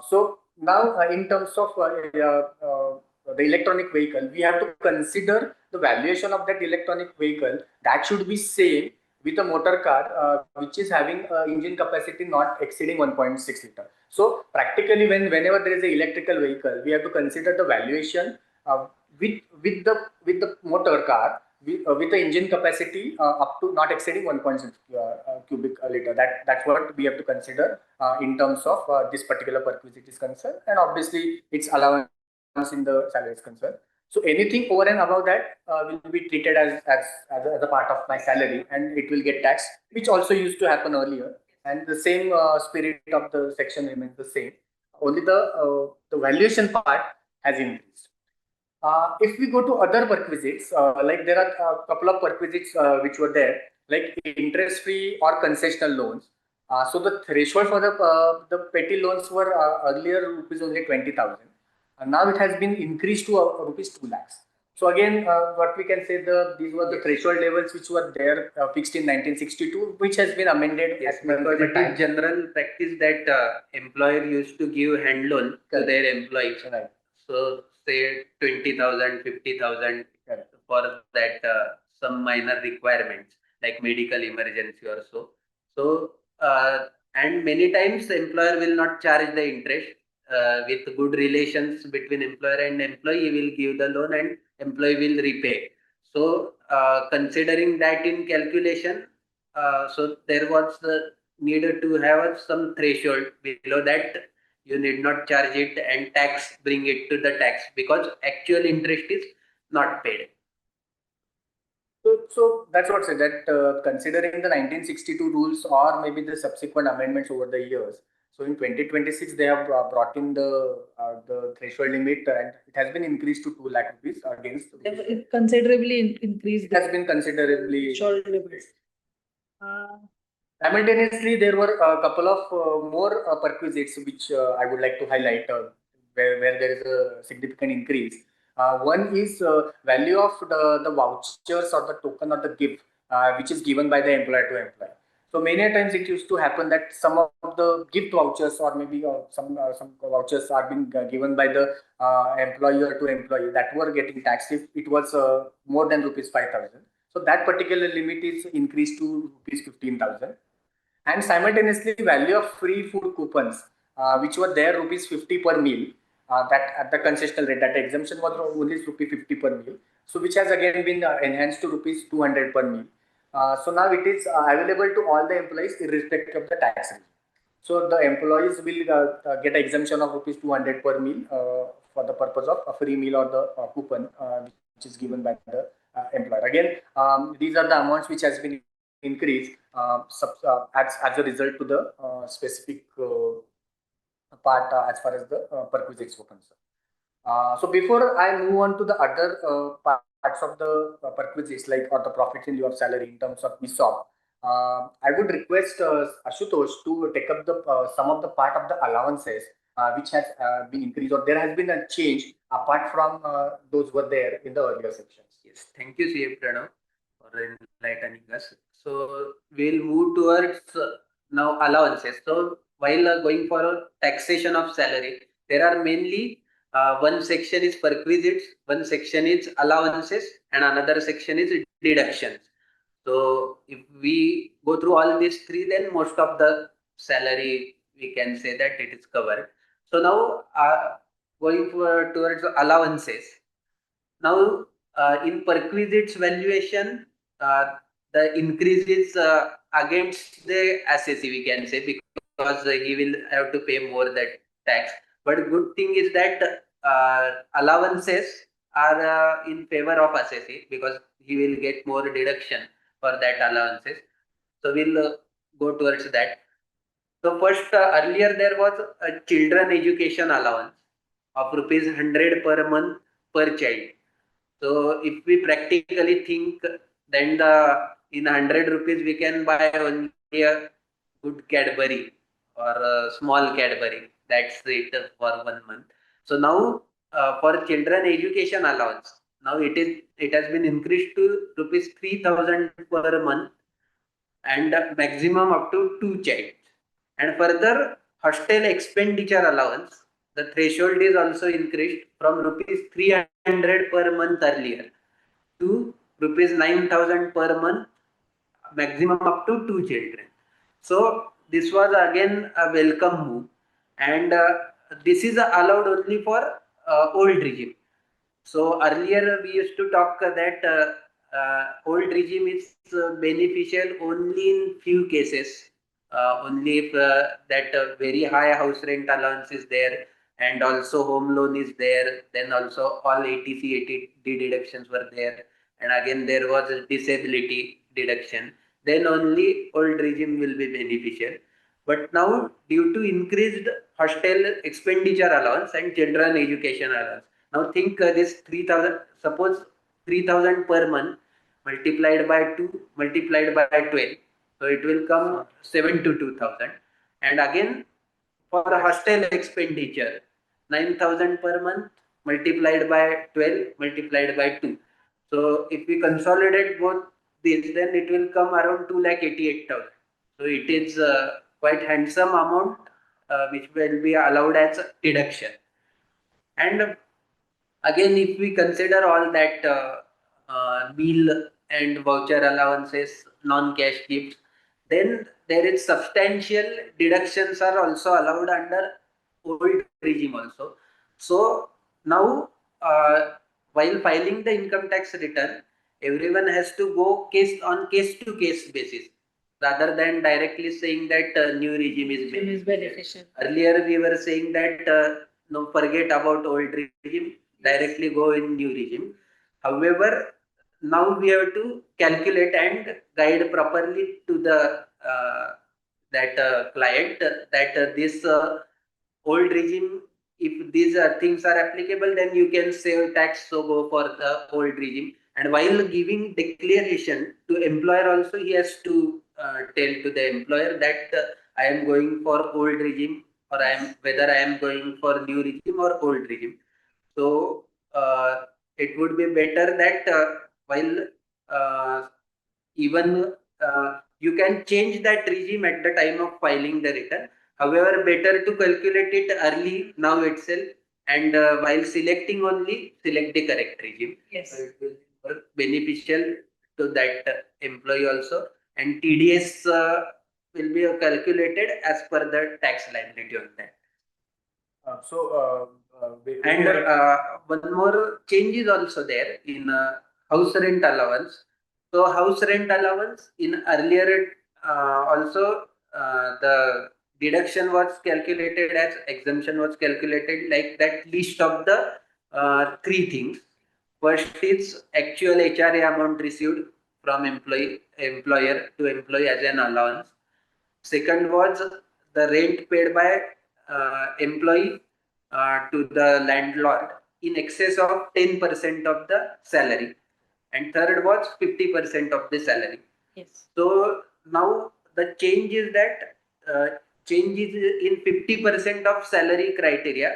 So now, in terms of the electronic vehicle, we have to consider the valuation of that electronic vehicle that should be same with a motor car which is having engine capacity not exceeding 1.6 liter. So practically, whenever there is an electrical vehicle, we have to consider the valuation with the motor car with the engine capacity up to not exceeding 1.6 cubic liter. That's what we have to consider in terms of this particular perquisite is concerned, and obviously its allowance in the salary is concerned. So anything over and above that will be treated as a part of my salary, and it will get taxed, which also used to happen earlier. And the same spirit of the section remains the same. Only the valuation part has increased. If we go to other perquisites, like there are a couple of perquisites which were there, like interest-free or concessional loans. So the threshold for the petty loans were earlier rupees only 20,000, and now it has been increased to rupees 2 lakhs. So again, what we can say these were the threshold levels which were there fixed in 1962, which has been amended. Yes, because it is general practice that employer used to give hand loan to their employees. Right. So say 20,000, 50,000 for that some minor requirements like medical emergency or so. So and many times the employer will not charge the interest. With good relations between employer and employee, he will give the loan and employee will repay. So considering that in calculation, so there was the needed to have some threshold. Below that you need not charge it, and tax bring it to the tax because actual interest is not paid. So that's what I said, that considering the 1962 rules or maybe the subsequent amendments over the years, so in 2026 they have brought in the threshold limit, and it has been increased to 2 lakh rupees against. It considerably increased. It has been considerably increased. Simultaneously, there were a couple of more perquisites which I would like to highlight, where there is a significant increase. One is value of the vouchers or the token or the gift which is given by the employer to employee. So many times it used to happen that some of the gift vouchers or maybe some vouchers are being given by the employer to employee that were getting taxed if it was more than rupees 5,000. So that particular limit is increased to rupees 15,000. And simultaneously value of free food coupons which were there rupees 50 per meal, that at the concessional rate, that exemption was only rupees 50 per meal, so which has again been enhanced to rupees 200 per meal. So now it is available to all the employees irrespective of the tax regime. So the employees will get exemption of rupees 200 per meal for the purpose of a free meal or the coupon which is given by the employer. Again, these are the amounts which has been increased as a result to the specific part as far as the perquisites were concerned. So before I move on to the other parts of the perquisites, like or the profits in lieu of salary in terms of ESOP, I would request Ashutosh to take up the some of the part of the allowances which has been increased, or there has been a change apart from those were there in the earlier sections. Yes, thank you, CM Pranav, for enlightening us. So we'll move towards now allowances. So while going for taxation of salary, there are mainly one section is perquisites, one section is allowances, and another section is deductions. So if we go through all these three, then most of the salary we can say that it is covered. So now going towards allowances. Now in perquisites valuation, the increase is against the assessee, we can say, because he will have to pay more that tax. But good thing is that allowances are in favor of assessee because he will get more deduction for that allowances. So we'll go towards that. So first, earlier there was a children education allowance of rupees 100 per month per child. So if we practically think, then in 100 rupees we can buy only a good Cadbury or a small Cadbury. That's it for 1 month. So now for children education allowance, now it has been increased to rupees 3,000 per month and maximum up to 2 child. And further, hostel expenditure allowance, the threshold is also increased from rupees 300 per month earlier to rupees 9,000 per month, maximum up to 2 children. So this was again a welcome move, and this is allowed only for old regime. So earlier we used to talk that old regime is beneficial only in few cases, only if that very high house rent allowance is there and also home loan is there, then also all ATC, ATD deductions were there, and again there was a disability deduction, then only old regime will be beneficial. But now due to increased hostel expenditure allowance and children education allowance, now think this 3,000, suppose 3,000 per month multiplied by 2 multiplied by 12. So it will come 72,000. And again for hostel expenditure, 9,000 per month multiplied by 12 multiplied by 2. So if we consolidate both these, then it will come around 2,88,000. So it is quite handsome amount which will be allowed as deduction. And again, if we consider all that meal and voucher allowances, non-cash gifts, then there is substantial deductions are also allowed under old regime also. So now, while filing the income tax return, everyone has to go case to case basis rather than directly saying that new regime is beneficial. Earlier, we were saying that no, forget about old regime, directly go in new regime. However, now we have to calculate and guide properly to the that client that this old regime, if these things are applicable, then you can save tax, so go for the old regime. And while giving declaration to employer also, he has to tell to the employer that I am going for old regime, or I am whether I am going for new regime or old regime. So it would be better that while uh, even you can change that regime at the time of filing the return. However, better to calculate it early now itself, and while selecting only select the correct regime. Yes. So it will be more beneficial to that employee also, and TDS will be calculated as per the tax liability on that. And one more change is also there in house rent allowance. So house rent allowance in earlier also the deduction was calculated as exemption was calculated like that list of the three things. First is actual HRA amount received from employer to employee as an allowance. Second was the rent paid by employee to the landlord in excess of 10% of the salary. And third was 50% of the salary. Yes. So now the change is that change is in 50% of salary criteria.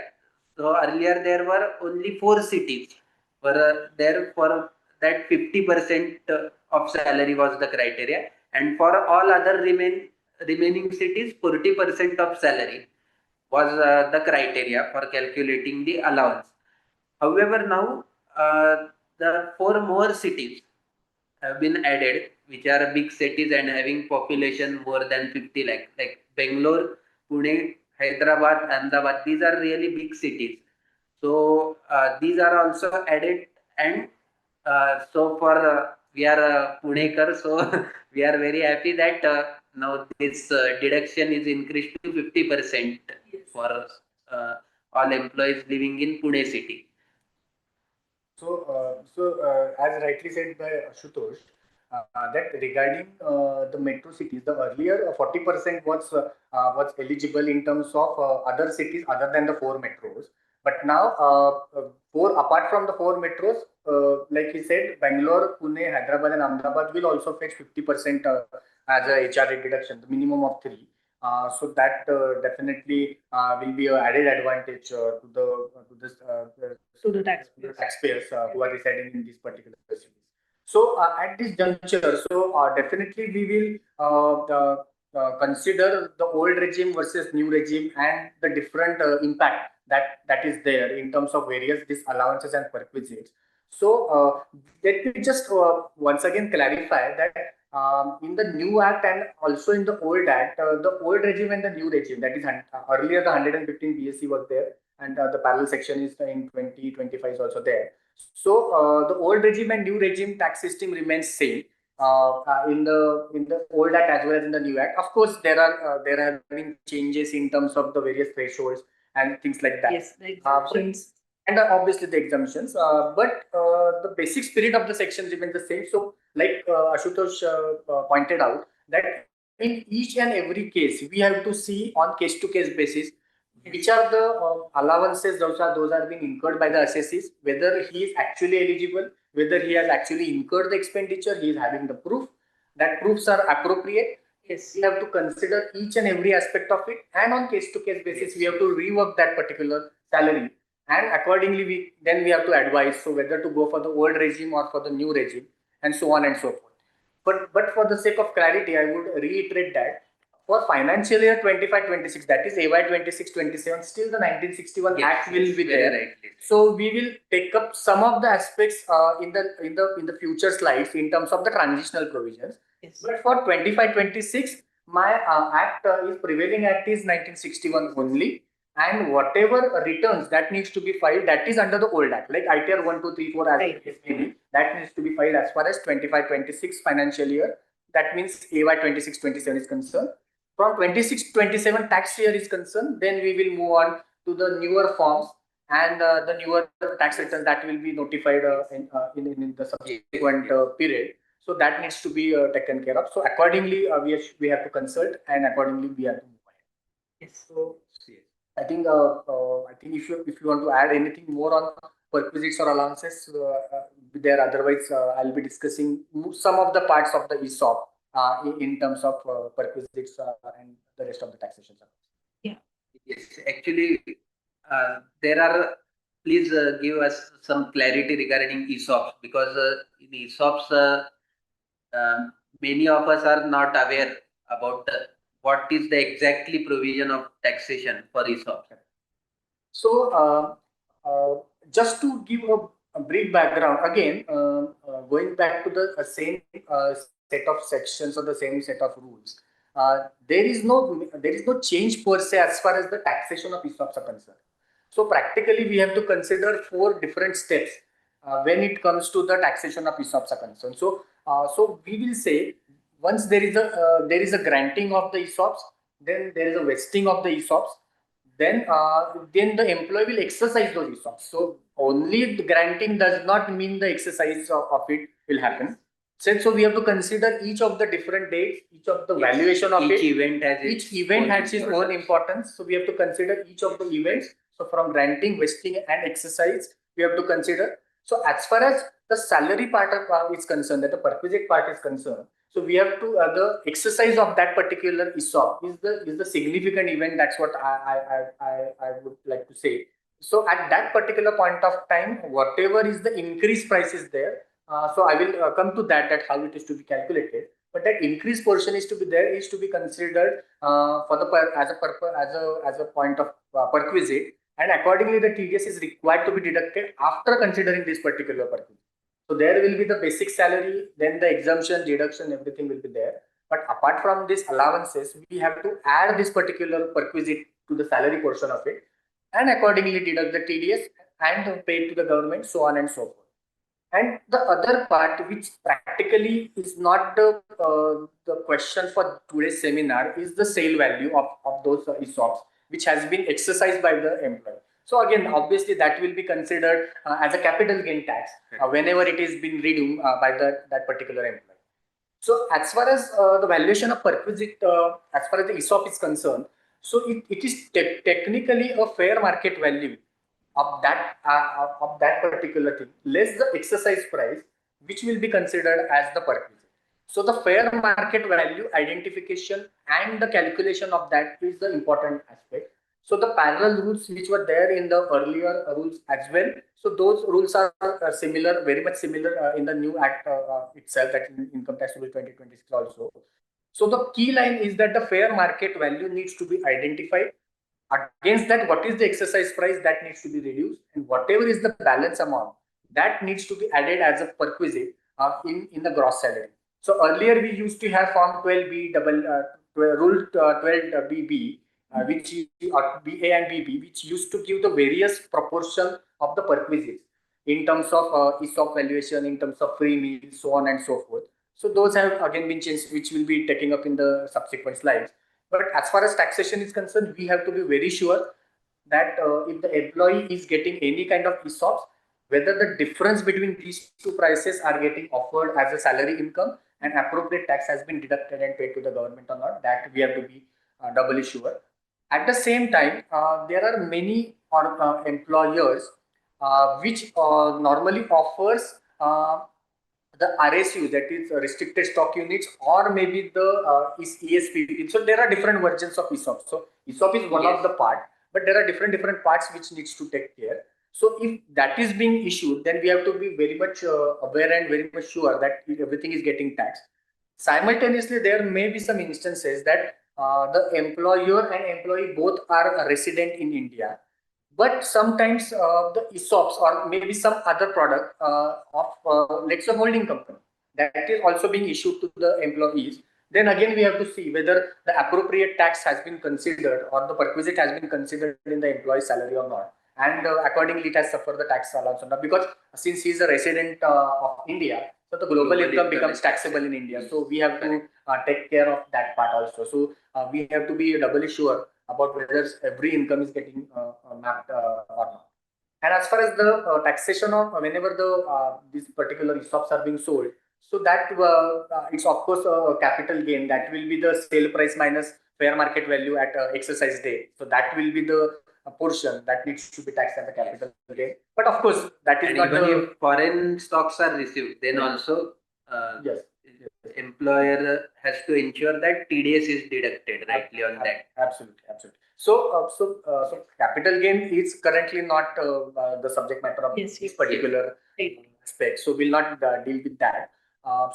So earlier there were only 4 cities were there for that 50% of salary was the criteria, and for all other remaining cities 40% of salary was the criteria for calculating the allowance. However, now the 4 more cities have been added, which are big cities and having population more than 50 lakh, like Bangalore, Pune, Hyderabad, Ahmedabad. These are really big cities. So these are also added, and so for we are Punekar, so we are very happy that now this deduction is increased to 50% for all employees living in Pune city. As rightly said by Ashutosh, that regarding the metro cities, the earlier 40% was eligible in terms of other cities other than the four metros. But now, four apart from the four metros, like he said, Bangalore, Pune, Hyderabad, and Ahmedabad will also fetch 50% as a HRA deduction, the minimum of three. So that definitely will be an added advantage To the taxpayers who are residing in these particular cities. So at this juncture, definitely we will consider the old regime versus new regime and the different impact that is there in terms of various these allowances and perquisites. So let me just once again clarify that in the new act and also in the old act, the old regime and the new regime, that is earlier the 115 BSc was there, and the parallel section is in 2025 is also there. So the old regime and new regime tax system remains same in the old act as well as in the new act. Of course, there have been changes in terms of the various thresholds and things like that. Yes, the exemptions. And obviously the exemptions, but the basic spirit of the section remains the same. So, like Ashutosh pointed out, that in each and every case, we have to see on case-to-case basis which are the allowances those are being incurred by the assessees, whether he is actually eligible, whether he has actually incurred the expenditure, he is having the proof, that proofs are appropriate. Yes. We have to consider each and every aspect of it, and on case-to-case basis, we have to rework that particular salary, and accordingly we have to advise, so whether to go for the old regime or for the new regime, and so on and so forth. But for the sake of clarity, I would reiterate that for financial year 25-26, that is AY 26-27, still the 1961 Act will be there. Right. So we will take up some of the aspects in the future slides in terms of the transitional provisions. Yes. But for 25-26, my act is prevailing act is 1961 only, and whatever returns that needs to be filed, that is under the old act, like ITR 1, 2, 3, 4 as Right. it may be, that needs to be filed as far as 25-26 financial year. That means AY 26-27 is concerned. From 26-27 tax year is concerned, then we will move on to the newer forms and the newer tax returns that will be notified in the subsequent period. So that needs to be taken care of. So accordingly, we have to consult, and accordingly we have to move ahead. Yes. So I think if you want to add anything more on perquisites or allowances, there. Otherwise, I'll be discussing some of the parts of the ESOP in terms of perquisites and the rest of the taxation. Yes, actually, there are. Please give us some clarity regarding ESOPs, because in ESOPs, many of us are not aware about what is the exactly provision of taxation for ESOPs. So, just to give a brief background, again, going back to the same set of sections or the same set of rules, there is no change per se as far as the taxation of ESOPs are concerned. So practically, we have to consider four different steps when it comes to the taxation of ESOPs are concerned. So we will say, once there is a granting of the ESOPs, then there is a vesting of the ESOPs, then the employee will exercise those ESOPs. So only the granting does not mean the exercise of it will happen. So we have to consider each of the different dates, each of the valuation of Each it. event has its own importance. So we have to consider each of the events. So from granting, vesting, and exercise, we have to consider. So as far as the salary part of is concerned, that the perquisite part is concerned, so we have to the exercise of that particular ESOP is the significant event. That's what I would like to say. So at that particular point of time, whatever is the increased price is there. So I will come to that how it is to be calculated. But that increased portion is to be there, is to be considered for the as a point of perquisite, and accordingly the TDS is required to be deducted after considering this particular perquisite. So there will be the basic salary, then the exemption, deduction, everything will be there. But apart from these allowances, we have to add this particular perquisite to the salary portion of it, and accordingly deduct the TDS and pay it to the government, so on and so forth. And the other part, which practically is not the question for today's seminar, is the sale value of those ESOPs, which has been exercised by the employee. So again, obviously that will be considered as a capital gain tax whenever it is being redeemed by that particular employee. So as far as the valuation of perquisite, as far as the ESOP is concerned, so it is technically a fair market value of that particular thing, less the exercise price, which will be considered as the perquisite. So the fair market value identification and the calculation of that is the important aspect. So the parallel rules which were there in the earlier rules as well. So those rules are similar, very much similar in the new act itself, that Income Tax Bill 2026 also. So the key line is that the fair market value needs to be identified. Against that, what is the exercise price that needs to be reduced, and whatever is the balance amount that needs to be added as a perquisite in the gross salary. So earlier we used to have Form 12B Rule 12BB, which BA and BB, which used to give the various proportion of the perquisites in terms of ESOP valuation, in terms of free meals, so on and so forth. So those have again been changed, which will be taking up in the subsequent slides. But as far as taxation is concerned, we have to be very sure that if the employee is getting any kind of ESOPs, whether the difference between these two prices are getting offered as a salary income and appropriate tax has been deducted and paid to the government or not, that we have to be doubly sure. At the same time, there are many employers which normally offers the RSU, that is restricted stock units, or maybe the ESPP. So there are different versions of ESOP. So ESOP is one of the part, but there are different parts which needs to take care. So if that is being issued, then we have to be very much aware and very much sure that everything is getting taxed. Simultaneously, there may be some instances that the employer and employee both are a resident in India, but sometimes the ESOPs or maybe some other product of let's say holding company that is also being issued to the employees, then again we have to see whether the appropriate tax has been considered or the perquisite has been considered in the employee salary or not, and accordingly it has suffered the tax allowance or not, because since he is a resident of India, so the global income becomes taxable in India. So we have to take care of that part also. So we have to be doubly sure about whether every income is getting mapped or not. And as far as the taxation of whenever these particular ESOPs are being sold, so that it's of course a capital gain, that will be the sale price minus fair market value at exercise day. So that will be the portion that needs to be taxed as a capital gain. But of course, that is And not even the if foreign stocks are received, then also yes. employer has to ensure that TDS is deducted rightly on that. Absolutely. So capital gain is currently not the subject matter of this particular aspect. So we'll not deal with that.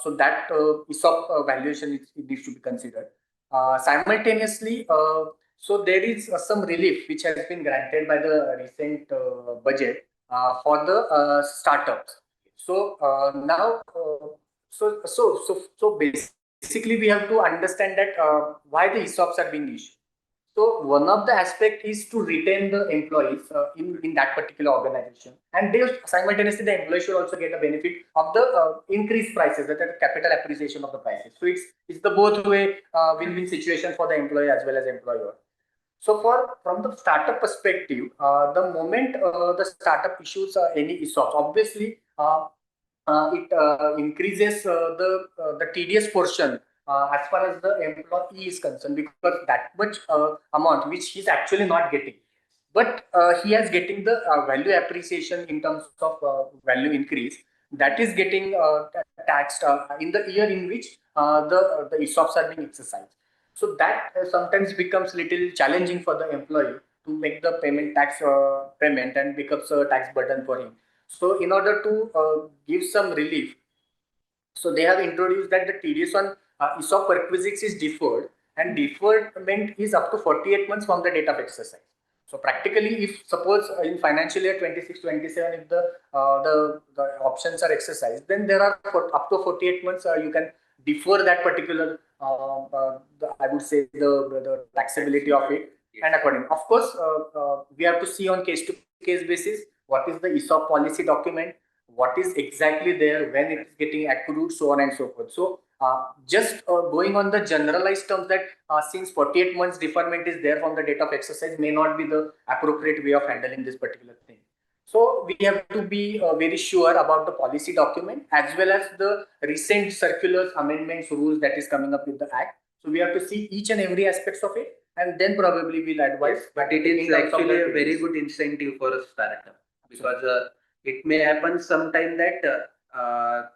So that ESOP valuation it needs to be considered. Simultaneously, so there is some relief which has been granted by the recent budget for the startups. So now, so basically we have to understand that why the ESOPs are being issued. So one of the aspect is to retain the employees in that particular organization, and they simultaneously the employee should also get a benefit of the increased prices, that is capital appreciation of the prices. So it's the both way win-win situation for the employee as well as employer. So from the startup perspective, the moment the startup issues any ESOPs, obviously it increases the TDS portion as far as the employee is concerned, because that much amount which he's actually not getting, but he is getting the value appreciation in terms of value increase, that is getting taxed in the year in which the ESOPs are being exercised. So that sometimes becomes little challenging for the employee to make the tax payment, and becomes a tax burden for him. So in order to give some relief, so they have introduced that the TDS on ESOP perquisites is deferred, and deferment is up to 48 months from the date of exercise. So practically, if suppose in financial year 26-27, if the options are exercised, then there are up to 48 months you can defer that particular I would say the taxability of it. And according, of course, we have to see on case to case basis what is the ESOP policy document, what is exactly there, when it is getting accrued, so on and so forth. So just going on the generalized terms that since 48 months deferment is there from the date of exercise may not be the appropriate way of handling this particular thing. So we have to be very sure about the policy document as well as the recent circulars, amendments, rules that is coming up with the act. So we have to see each and every aspects of it, and then probably we'll advise. Yes, but it is actually a very good incentive for a startup, because it may happen sometime that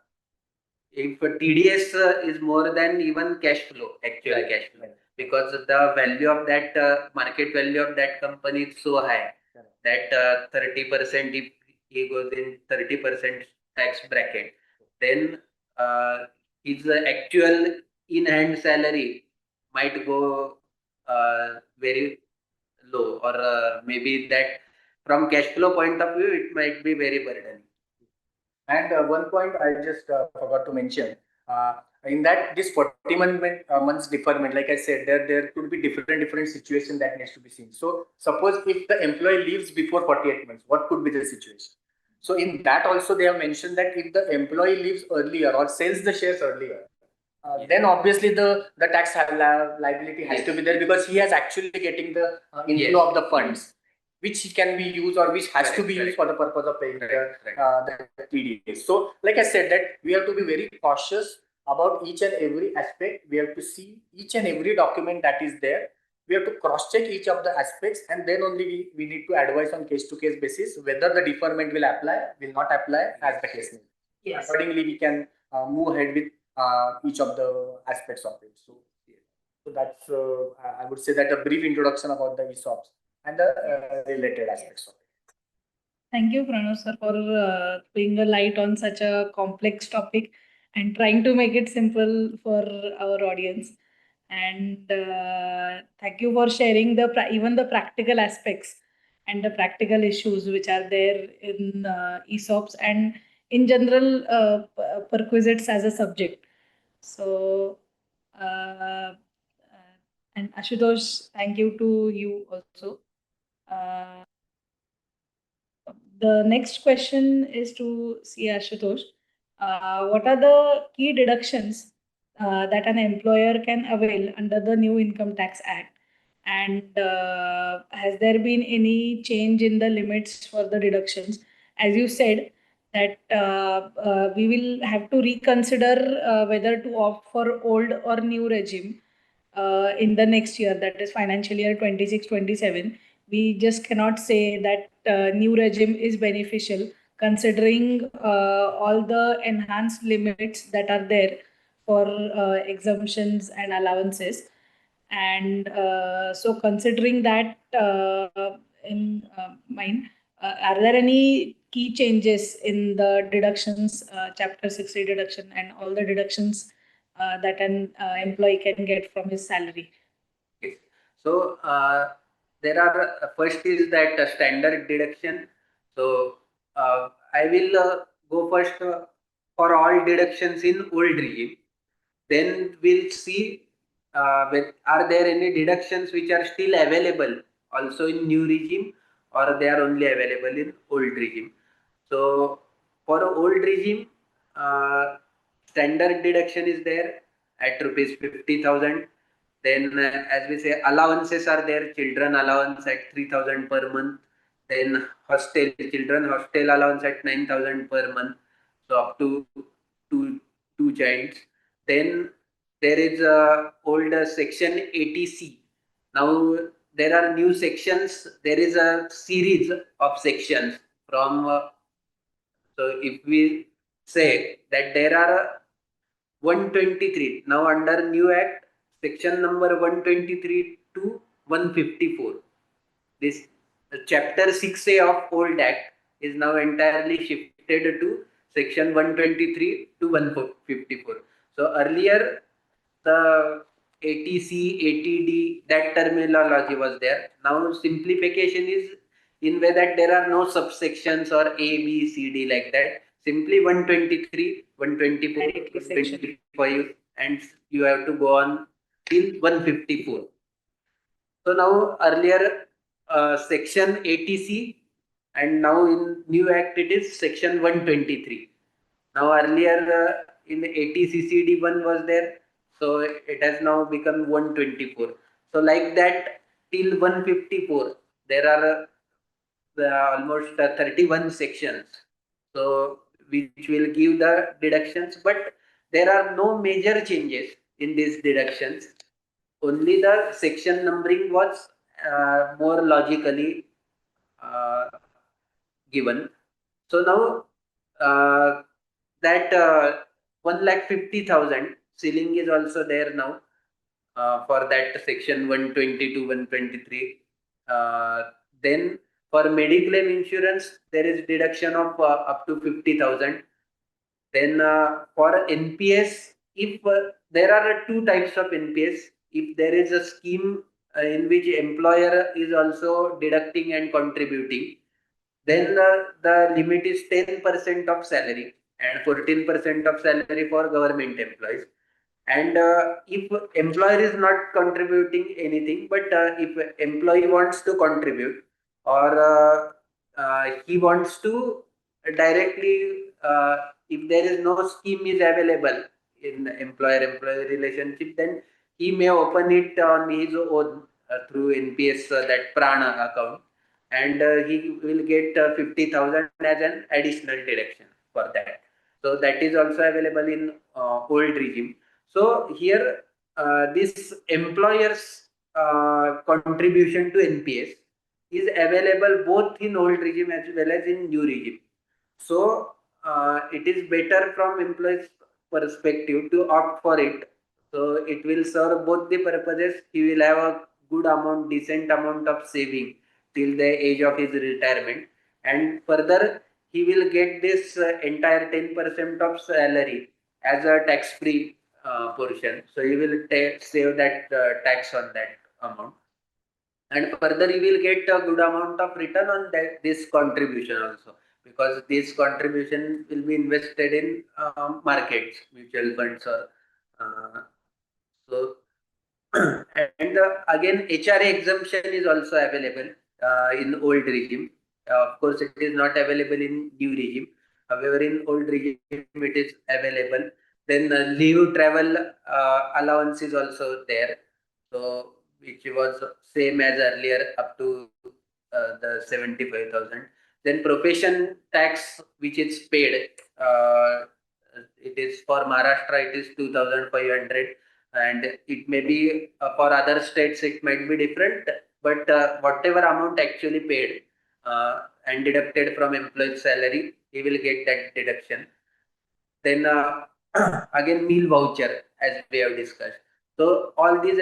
if TDS is more than even cash flow, actual cash flow, because the value of that market value of that company is so high that 30%, if he goes in 30% tax bracket, then his actual in hand salary might go very low, or maybe that from cash flow point of view it might be very burdening. And one point I just forgot to mention, in that this 40 months deferment, like I said, there could be different situations that needs to be seen. So suppose if the employee leaves before 48 months, what could be the situation? So in that also they have mentioned that if the employee leaves earlier or sells the shares earlier, then obviously the tax liability has to be there, because he has actually getting the inflow of the funds, which can be used or which has to be used for the purpose of paying the TDS. So, like I said, that we have to be very cautious about each and every aspect. We have to see each and every document that is there. We have to cross-check each of the aspects, and then only we need to advise on case-to-case basis whether the deferment will apply, will not apply, as the case may be. Yes. Accordingly, we can move ahead with each of the aspects of it. So that's I would say that a brief introduction about the ESOPs and the related aspects of it. Thank you, Pranav sir, for being a light on such a complex topic and trying to make it simple for our audience. And thank you for sharing even the practical aspects and the practical issues which are there in ESOPs and in general perquisites as a subject. So, and Ashutosh, thank you to you also. The next question is to C. Ashutosh. What are the key deductions that an employer can avail under the new Income Tax Act? And has there been any change in the limits for the deductions? As you said, that we will have to reconsider whether to opt for old or new regime in the next year, that is financial year 26-27. We just cannot say that new regime is beneficial considering all the enhanced limits that are there for exemptions and allowances. And so considering that in mind, are there any key changes in the deductions, chapter 60 deduction and all the deductions that an employee can get from his salary? Yes. So there are first is that standard deduction. So I will go first for all deductions in old regime. Then we'll see are there any deductions which are still available also in new regime, or they are only available in old regime. So for old regime, standard deduction is there at rupees 50,000. Then as we say, allowances are there, children allowance at 3,000 per month. Then children hostel allowance at 9,000 per month. So up to two childs. Then there is a older section 80C. Now there are new sections. There is a series of sections from. So if we say that there are 123 now under new act, section number 123 to 154. This chapter 6A of old act is now entirely shifted to section 123 to 154. So earlier the ATC, ATD, that terminology was there. Now simplification is in way that there are no subsections or A, B, C, D like that. Simply 123, 124, 125, and you have to go on till 154. So now earlier section ATC and now in new act it is section 123. Now earlier in 80 CCD1 was there, so it has now become 124. So like that till 154 there are almost 31 sections. So which will give the deductions, but there are no major changes in these deductions. Only the section numbering was more logically uh, given. So now that 1,50,000 ceiling is also there now for that section 120 to 123. Then for mediclaim insurance, there is deduction of up to 50,000. Then for NPS, if there are two types of NPS, if there is a scheme in which employer is also deducting and contributing, then the limit is 10% of salary and 14% of salary for government employees. And if employer is not contributing anything, but if employee wants to contribute or he wants to directly, if there is no scheme is available in employer-employee relationship, then he may open it on his own through NPS, that Prana account, and he will get 50,000 as an additional deduction for that. So that is also available in old regime. So here this employer's contribution to NPS is available both in old regime as well as in new regime. So it is better from employee's perspective to opt for it. So it will serve both the purposes. He will have a good amount, decent amount of saving till the age of his retirement, and further he will get this entire 10% of salary as a tax-free portion. So he will save that tax on that amount, and further he will get a good amount of return on that this contribution also, because this contribution will be invested in markets, mutual funds, or so. And again, HRA exemption is also available in old regime. Of course, it is not available in new regime. However, in old regime, it is available. Then leave travel allowance is also there. So, which was same as earlier up to the 75,000. Then profession tax, which is paid, it is for Maharashtra, it is 2,500, and it may be for other states it might be different, but whatever amount actually paid and deducted from employee's salary, he will get that deduction. Then again meal voucher, as we have discussed. So all these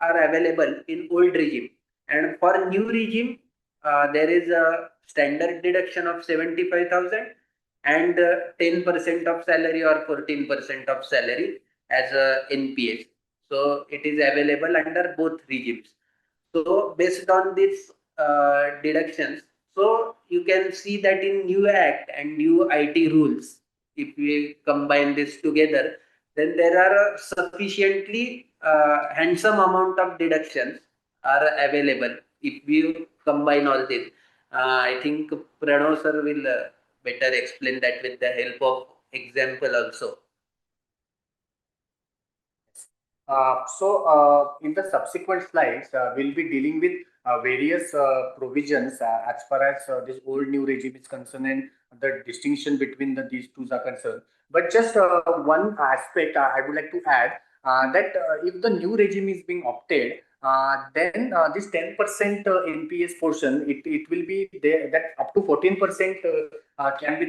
are available in old regime, and for new regime there is a standard deduction of 75,000 and 10% of salary or 14% of salary as a NPS. So it is available under both regimes. So based on these deductions, so you can see that in new act and new IT rules, if we combine this together, then there are sufficiently handsome amount of deductions are available if we combine all this. I think Pranav sir will better explain that with the help of example also. In the subsequent slides, we'll be dealing with various provisions as far as this old new regime is concerned and the distinction between these two are concerned. But just one aspect I would like to add, that if the new regime is being opted, then this 10% NPS portion, it will be there, that up to 14% can be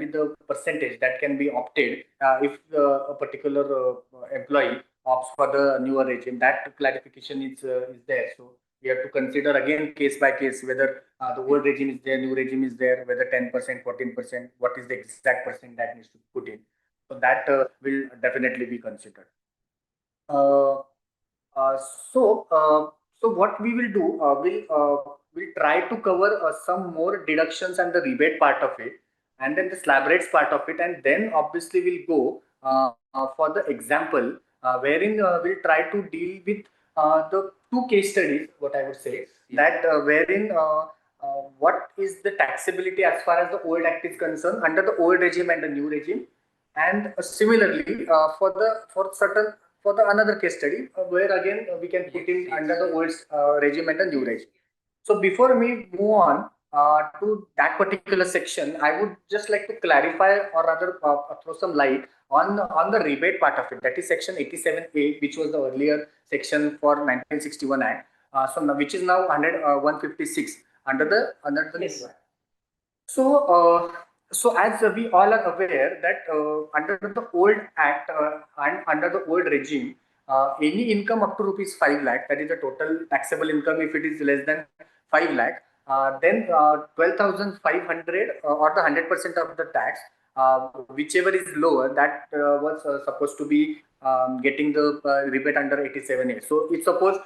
the percentage that can be opted if a particular employee opts for the newer regime. That clarification is there. So we have to consider again case by case whether the old regime is there, new regime is there, whether 10%, 14%, what is the exact percent that needs to put in. So that will definitely be considered. Uh, uh, so, uh, so what we will do, we'll try to cover some more deductions and the rebate part of it, and then the slab rates part of it, and then obviously we'll go for the example, wherein we'll try to deal with the two case studies. What I would say that wherein what is the taxability as far as the old act is concerned under the old regime and the new regime, and similarly for the another case study where again we can put in under the old regime and the new regime. So before we move on to that particular section, I would just like to clarify or rather throw some light on the rebate part of it. That is section 87A, which was the earlier section for 1961 Act. So now, which is now 156 under the Yes. new Act. So, so as we all are aware that under the old act and under the old regime, any income up to rupees 5 lakh, that is the total taxable income. If it is less than 5 lakh, then 12,500 or the 100% of the tax, whichever is lower, that was supposed to be getting the rebate under 87A. So, if suppose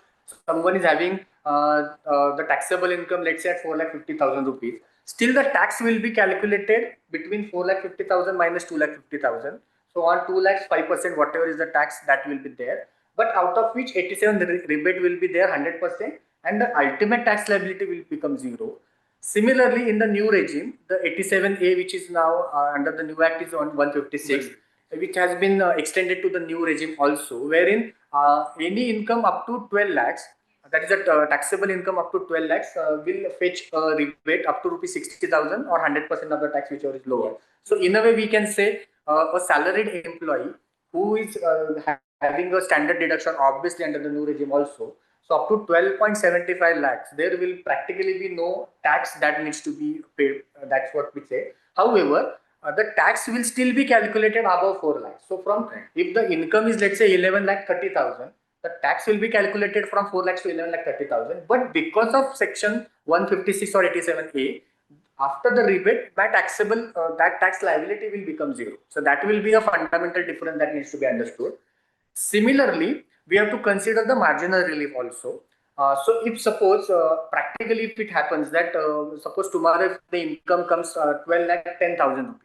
someone is having the taxable income, let's say at 4,50,000 rupees. Still, the tax will be calculated between 4,50,000 minus 2,50,000. So on 2 lakhs, 5%, whatever is the tax that will be there. But out of which 87 the rebate will be there 100%, and the ultimate tax liability will become zero. Similarly, in the new regime, the 87A, which is now under the new act, is on 156, which has been extended to the new regime also, wherein any income up to 12 lakhs, that is a taxable income up to 12 lakhs, will fetch a rebate up to rupees 60,000 or 100% of the tax, whichever is lower. So in a way, we can say a salaried employee who is having a standard deduction, obviously under the new regime also. So up to 12.75 lakhs, there will practically be no tax that needs to be paid. That's what we say. However, the tax will still be calculated above 4 lakhs. So from, if the income is, let's say, 11 lakh 30,000, the tax will be calculated from 4 lakhs to 11 lakh 30,000. But because of section 156 or 87A, after the rebate, that taxable, that tax liability will become zero. So that will be a fundamental difference that needs to be understood. Similarly, we have to consider the marginal relief also. So if suppose practically if it happens that suppose tomorrow if the income comes 12 lakh 10,000 rupees.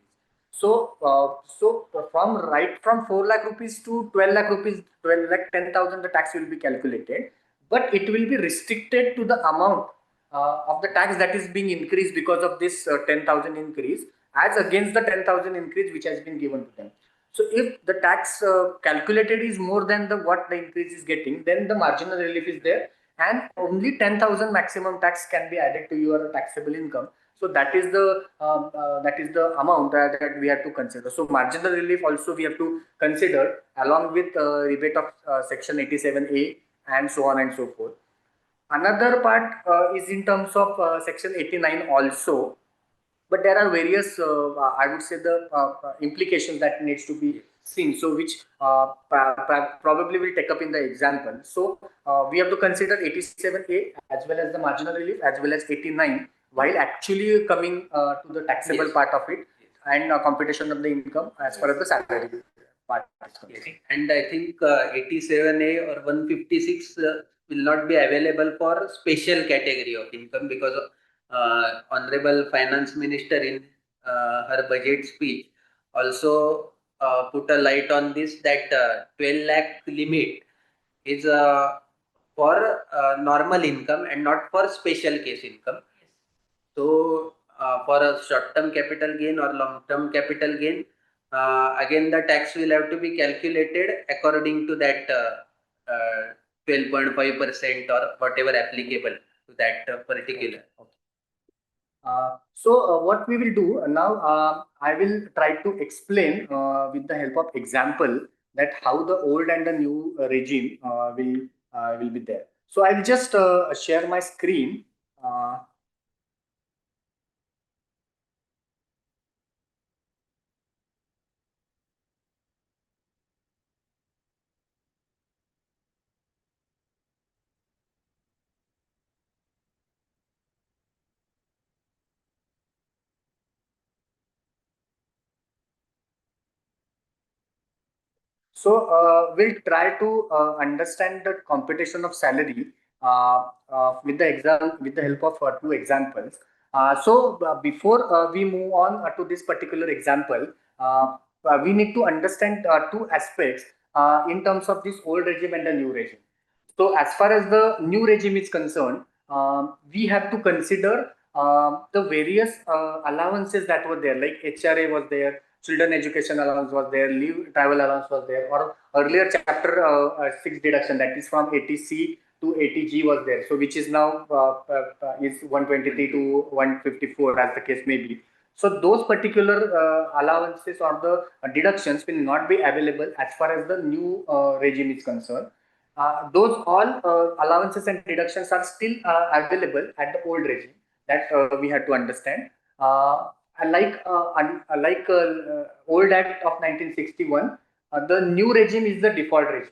So from 4 lakh rupees to 12 lakh rupees, 12 lakh 10,000, the tax will be calculated, but it will be restricted to the amount of the tax that is being increased because of this 10,000 increase, as against the 10,000 increase which has been given to them. So if the tax calculated is more than the what the increase is getting, then the marginal relief is there, and only 10,000 maximum tax can be added to your taxable income. So that is the amount that we have to consider. So marginal relief also we have to consider along with rebate of section 87A and so on and so forth. Another part is in terms of section 89 also, but there are various I would say the implications that needs to be seen, so which probably will take up in the example. So we have to consider 87A as well as the marginal relief as well as 89 while actually coming to the taxable Yes. part of it and computation of the income as far as the salary part is concerned. Yes. And I think 87A or 156 will not be available for special category of income, because Honorable Finance Minister in her budget speech also put a light on this, that 12 lakh limit is for normal income and not for special case income. So for a short-term capital gain or long-term capital gain, again the tax will have to be calculated according to that 12.5% or whatever applicable to that particular. So what we will do now, I will try to explain with the help of example that how the old and the new regime will be there. So I will just share my screen. So we'll try to understand the computation of salary with the help of two examples. Before we move on to this particular example, we need to understand two aspects in terms of this old regime and the new regime. So as far as the new regime is concerned, we have to consider the various allowances that were there, like HRA was there, children education allowance was there, leave travel allowance was there, or earlier chapter 6 deduction, that is from 80C to 80G was there. So which is now is 123 to 154 as the case may be. So those particular allowances or the deductions will not be available as far as the new regime is concerned. Those all allowances and deductions are still available at the old regime, that we had to understand. Like old Act of 1961, the new regime is the default regime.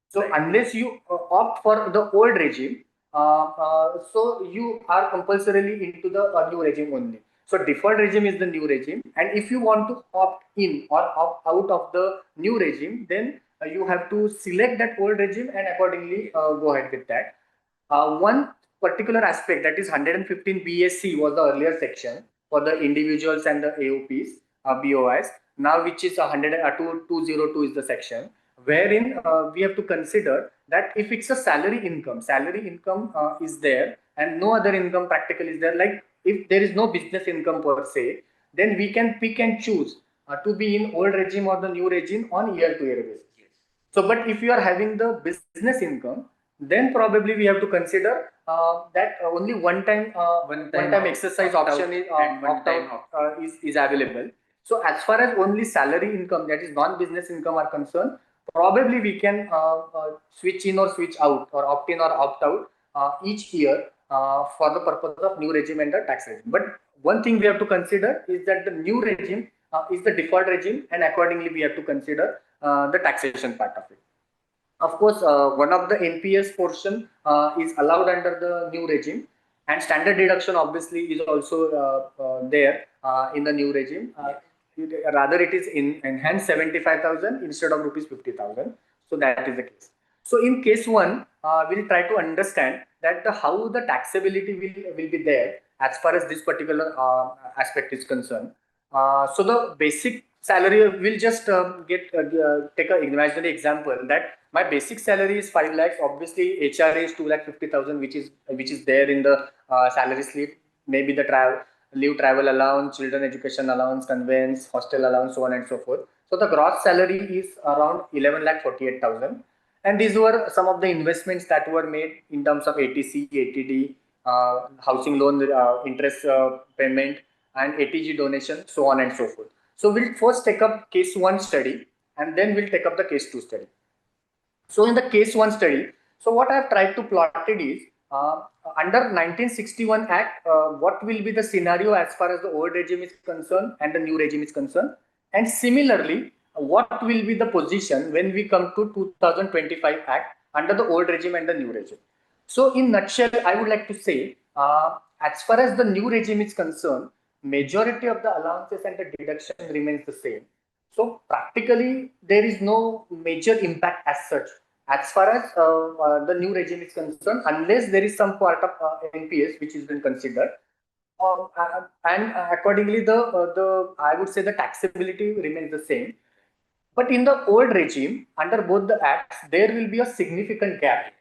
So Right. unless you opt for the old regime, so you are compulsorily into the new regime only. So default regime is the new regime, and if you want to opt in or opt out of the new regime, then you have to select that old regime and accordingly go ahead with that. One particular aspect, that is 115 BSC, was the earlier section for the individuals and the AOPs, BOIs. Now, which is 202 is the section wherein we have to consider that if it's a salary income is there and no other income practically is there. Like if there is no business income per se, then we can pick and choose to be in old regime or the new regime on year-to-year basis. So, but if you are having the business income, then probably we have to consider that only one-time exercise option is opt-out is available. So, as far as only salary income, that is non-business income, are concerned, probably we can switch in or switch out or opt in or opt out each year for the purpose of new regime and the tax regime. But one thing we have to consider is that the new regime is the default regime, and accordingly we have to consider the taxation part of it. Of course, one of the NPS portion is allowed under the new regime, and standard deduction obviously is also there in the new regime. Rather, it is in enhanced 75,000 instead of rupees 50,000. So that is the case. So in case one, we'll try to understand that how the taxability will be there as far as this particular aspect is concerned. So the basic salary, will just take an imaginary example that my basic salary is 5 lakhs. Obviously, HRA is 2,50,000, which is there in the salary slip. Maybe the leave travel allowance, children education allowance, conveyance, hostel allowance, so on and so forth. So the gross salary is around 11,48,000. And these were some of the investments that were made in terms of ATC, ATD, housing loan interest payment, and ATG donation, so on and so forth. So we'll first take up case one study, and then we'll take up the case two study. So in the case one study, so what I have tried to plot it is under 1961 Act, what will be the scenario as far as the old regime is concerned and the new regime is concerned, and similarly, what will be the position when we come to 2025 Act under the old regime and the new regime. So in nutshell, I would like to say, as far as the new regime is concerned, majority of the allowances and the deduction remains the same. So practically, there is no major impact as such as far as the new regime is concerned, unless there is some part of NPS which has been considered. And accordingly, the I would say the taxability remains the same. But in the old regime, under both the acts, there will be a significant gap.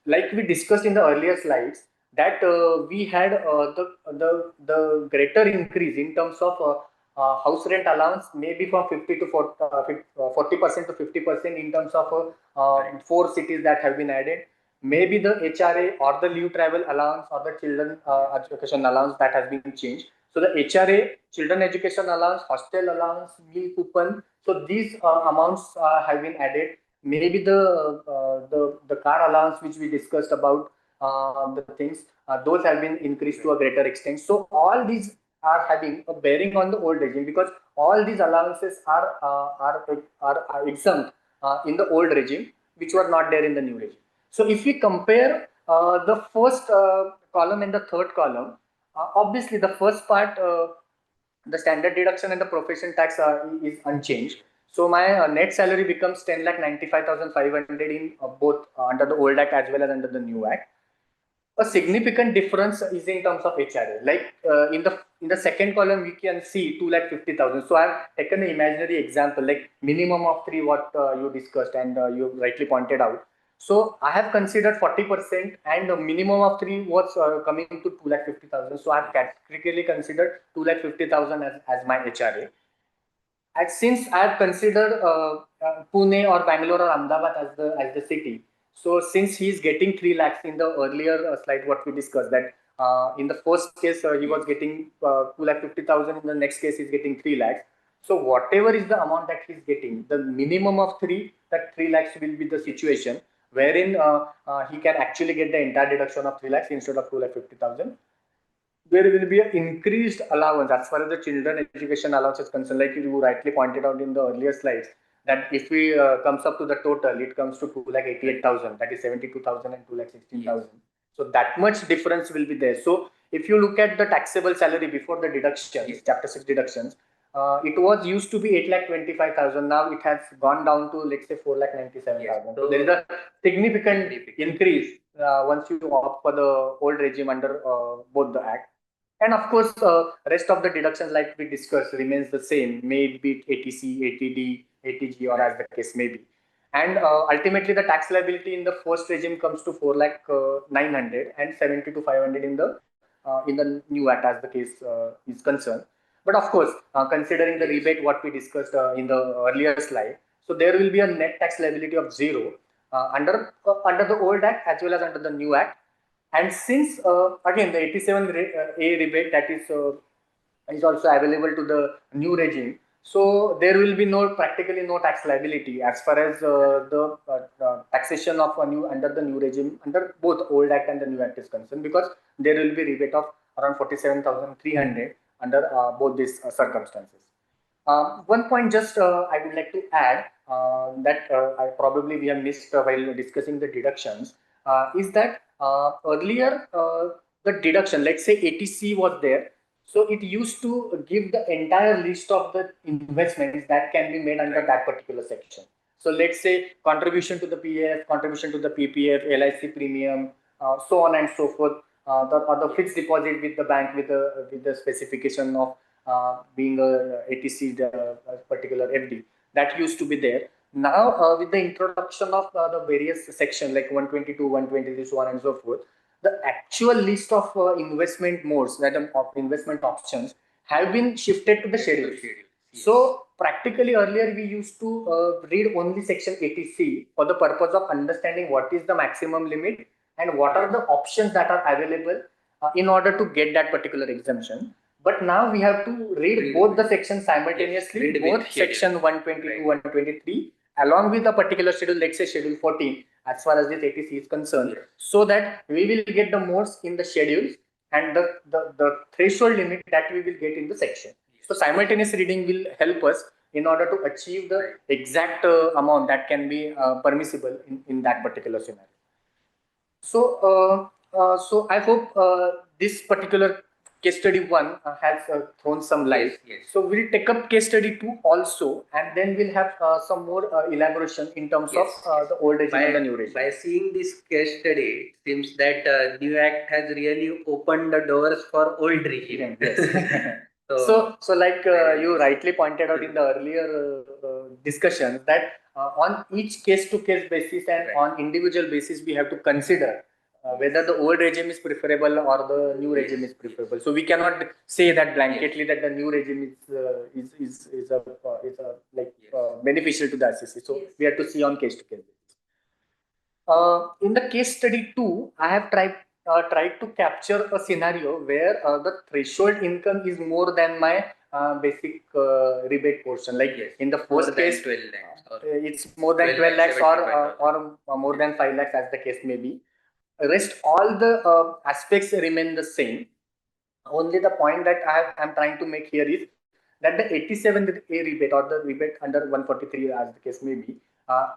Like we discussed in the earlier slides, that we had the greater increase in terms of house rent allowance, maybe from 50 to 40% to 50% in terms of 4 cities that have been added. Maybe the HRA or the leave travel allowance or the children education allowance that has been changed. So the HRA, children education allowance, hostel allowance, meal coupon. So these amounts have been added. Maybe the car allowance which we discussed about the things, those have been increased to a greater extent. So all these are having a bearing on the old regime, because all these allowances are exempt in the old regime, which were not there in the new regime. So if we compare the first column and the third column, obviously the first part, the standard deduction and the profession tax is unchanged. So my net salary becomes 10,95,500 in both under the old act as well as under the new act. A significant difference is in terms of HRA. Like in the second column, we can see 2,50,000. So I've taken an imaginary example, like minimum of 3, what you discussed and you rightly pointed out. So I have considered 40% and the minimum of 3 was coming to 2,50,000. So I have categorically considered 2,50,000 as my HRA. And since I have considered Pune or Bangalore or Ahmedabad as the city, so since he is getting 3 lakhs in the earlier slide, what we discussed that in the first case he was getting 2,50,000, in the next case he's getting 3 lakhs. So whatever is the amount that he's getting, the minimum of 3 lakhs will be the situation wherein he can actually get the entire deduction of 3 lakhs instead of 2,50,000. There will be an increased allowance as far as the children education allowance is concerned, like you rightly pointed out in the earlier slides, that if we comes up to the total, it comes to 2,88,000, that is 72,000 and 2,16,000. So that much difference will be there. So if you look at the taxable salary before the deductions, chapter 6 deductions, it was used to be 8,25,000. Now it has gone down to, let's say, 4,97,000. So there is a significant increase once you opt for the old regime under both the act. And of course, rest of the deductions like we discussed remains the same, may it be ATC, ATD, ATG, or as the case may be. And ultimately, the tax liability in the first regime comes to 4 lakh 900 and 70 to 500 in the new act as the case is concerned. But of course, considering the rebate what we discussed in the earlier slide, so there will be a net tax liability of 0 under the old act as well as under the new act. And since again the 87A rebate that is also available to the new regime, so there will be practically no tax liability as far as the taxation of a new under the new regime under both old act and the new act is concerned, because there will be rebate of around 47,300 under both these circumstances. One point just I would like to add that I probably we have missed while discussing the deductions is that earlier the deduction, let's say ATC was there, so it used to give the entire list of the investments that can be made under that particular section. So let's say contribution to the PF, contribution to the PPF, LIC premium, so on and so forth. The fixed deposit with the bank with the specification of being a ATC particular FD that used to be there. Now with the introduction of the various sections like 122, 123, so on and so forth, the actual list of investment modes, that of investment options, have been shifted to the schedules. So practically earlier we used to read only section 80C for the purpose of understanding what is the maximum limit and what are the options that are available in order to get that particular exemption. But now we have to read both the sections simultaneously, both section 122, 123, along with a particular schedule, let's say schedule 14, as far as this ATC is concerned, so that we will get the modes in the schedules and the threshold limit that we will get in the section. So simultaneous reading will help us in order to achieve the exact amount that can be permissible in that particular scenario. So, so I hope this particular case study 1 has thrown some light. Yes. So we'll take up case study 2 also, and then we'll have some more elaboration in terms of the old regime and the new regime. By seeing this case study, it seems that new act has really opened the doors for old regime. Yes. So like you rightly pointed out in the earlier discussions that on each case-to-case basis and on individual basis, we have to consider whether the old regime is preferable or the new regime is preferable. So we cannot say that blanketly that the new regime is beneficial to the assessee. So we have to see on case-to-case basis. In the case study 2, I have tried to capture a scenario where the threshold income is more than my basic rebate portion. Like in the first case, 12 lakhs it's more than 12 lakhs or more than 5 lakhs as the case may be. Rest all the aspects remain the same. Only the point that I am trying to make here is that the 87A rebate or the rebate under 143 as the case may be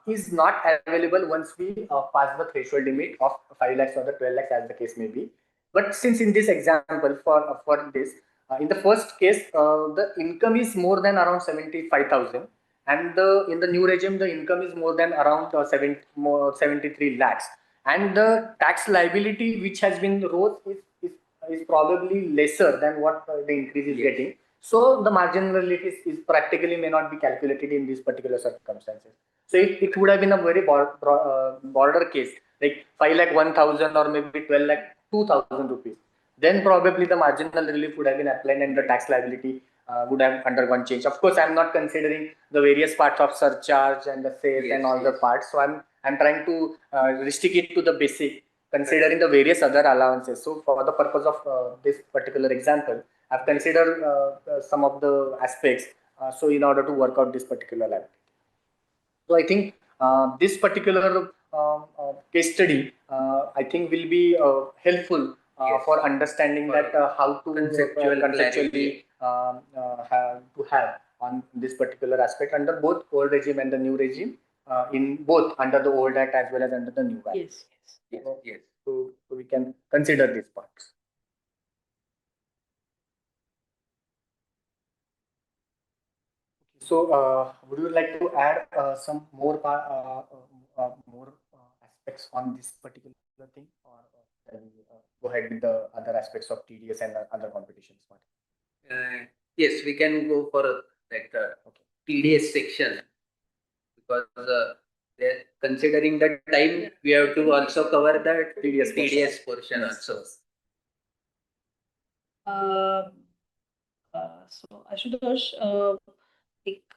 is not available once we pass the threshold limit of 5 lakhs or the 12 lakhs as the case may be. But since in this example for this, in the first case, the income is more than around 75,000, and in the new regime the income is more than around 73 lakhs, and the tax liability which has been rose is probably lesser than what the increase is getting. So the marginal relief is practically may not be calculated in these particular circumstances. So if it would have been a very border case, like 5 lakh 1,000 or maybe 12 lakh 2,000 rupees, then probably the marginal relief would have been applied and the tax liability would have undergone change. Of course, I'm not considering the various parts of surcharge and the cess and all the parts. So I'm trying to restrict it to the basic, considering the various other allowances. So for the purpose of this particular example, I've considered some of the aspects. So in order to work out this particular liability. So I think this particular case study, I think will be helpful for understanding that how to conceptually have on this particular aspect under both old regime and the new regime, in both under the old act as well as under the new act. Yes. So we can consider these parts. So, would you like to add some more aspects on this particular thing, or go ahead with the other aspects of TDS and other competitions part? Yes, we can go for like the TDS section, because considering the time, we have to also cover the TDS portion also. So Ashutosh,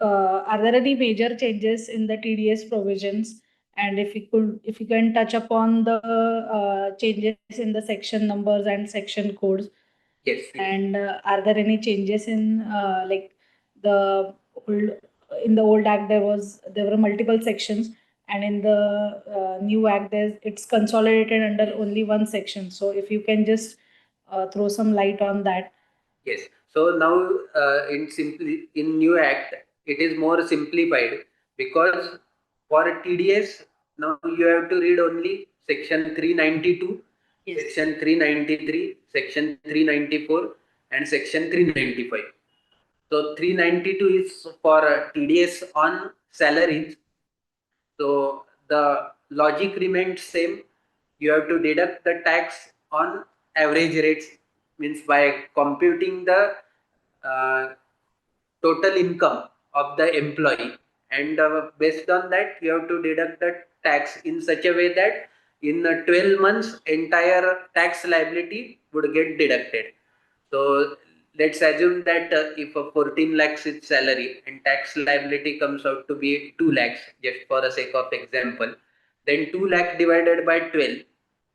are there any major changes in the TDS provisions? And if you can touch upon the changes in the section numbers and section codes. Yes. And are there any changes in like the old act there were multiple sections, and in the new act it's consolidated under only one section. So if you can just throw some light on that. Yes. So now in new act, it is more simplified, because for TDS now you have to read only section 392, section 393, section 394, and section 395. So 392 is for TDS on salaries. So the logic remains same. You have to deduct the tax on average rates, means by computing the total income of the employee, and based on that you have to deduct the tax in such a way that in 12 months entire tax liability would get deducted. So let's assume that if a 14 lakhs is salary and tax liability comes out to be 2 lakhs, just for the sake of example, then 2 lakh divided by 12,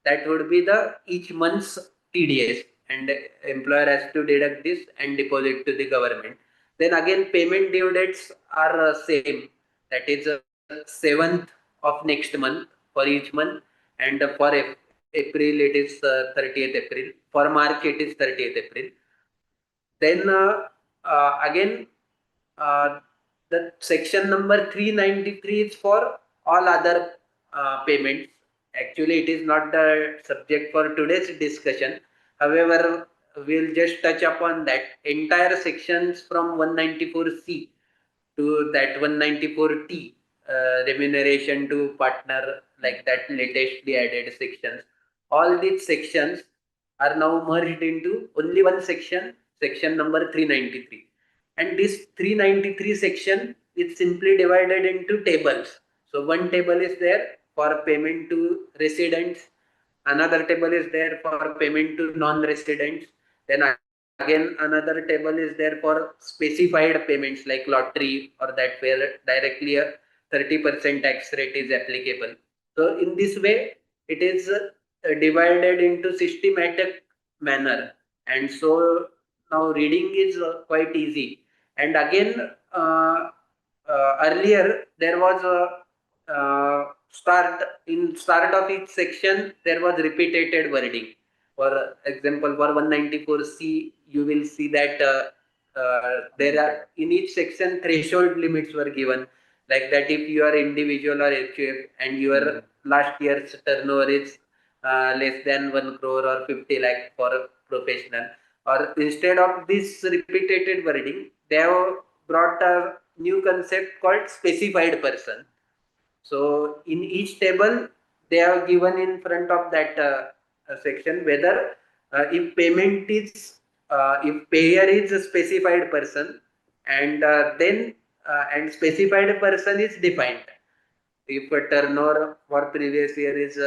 that would be the each month's TDS, and employer has to deduct this and deposit to the government. Then again payment due dates are same, that is 7th of next month for each month, and for April it is 30th April, for March it is 30th April. Then again the section number 393 is for all other payments. Actually it is not the subject for today's discussion. However, we'll just touch upon that entire sections from 194C to that 194T, remuneration to partner, like that latestly added sections. All these sections are now merged into only one section, section number 393. And this 393 section is simply divided into tables. So one table is there for payment to residents, another table is there for payment to non-residents, then again another table is there for specified payments like lottery, or that where directly a 30% tax rate is applicable. So in this way it is divided into systematic manner, and so now reading is quite easy. And again earlier there was a start of each section there was repeated wording. For example, for 194C, you will see that there are in each section threshold limits were given, like that if you are individual or HUF and your last year's turnover is less than 1 crore or 50 lakh for professional, or instead of this repeated wording, they have brought a new concept called specified person. So in each table, they have given in front of that section whether if payment is if payer is a specified person, and and specified person is defined. If a turnover for previous year is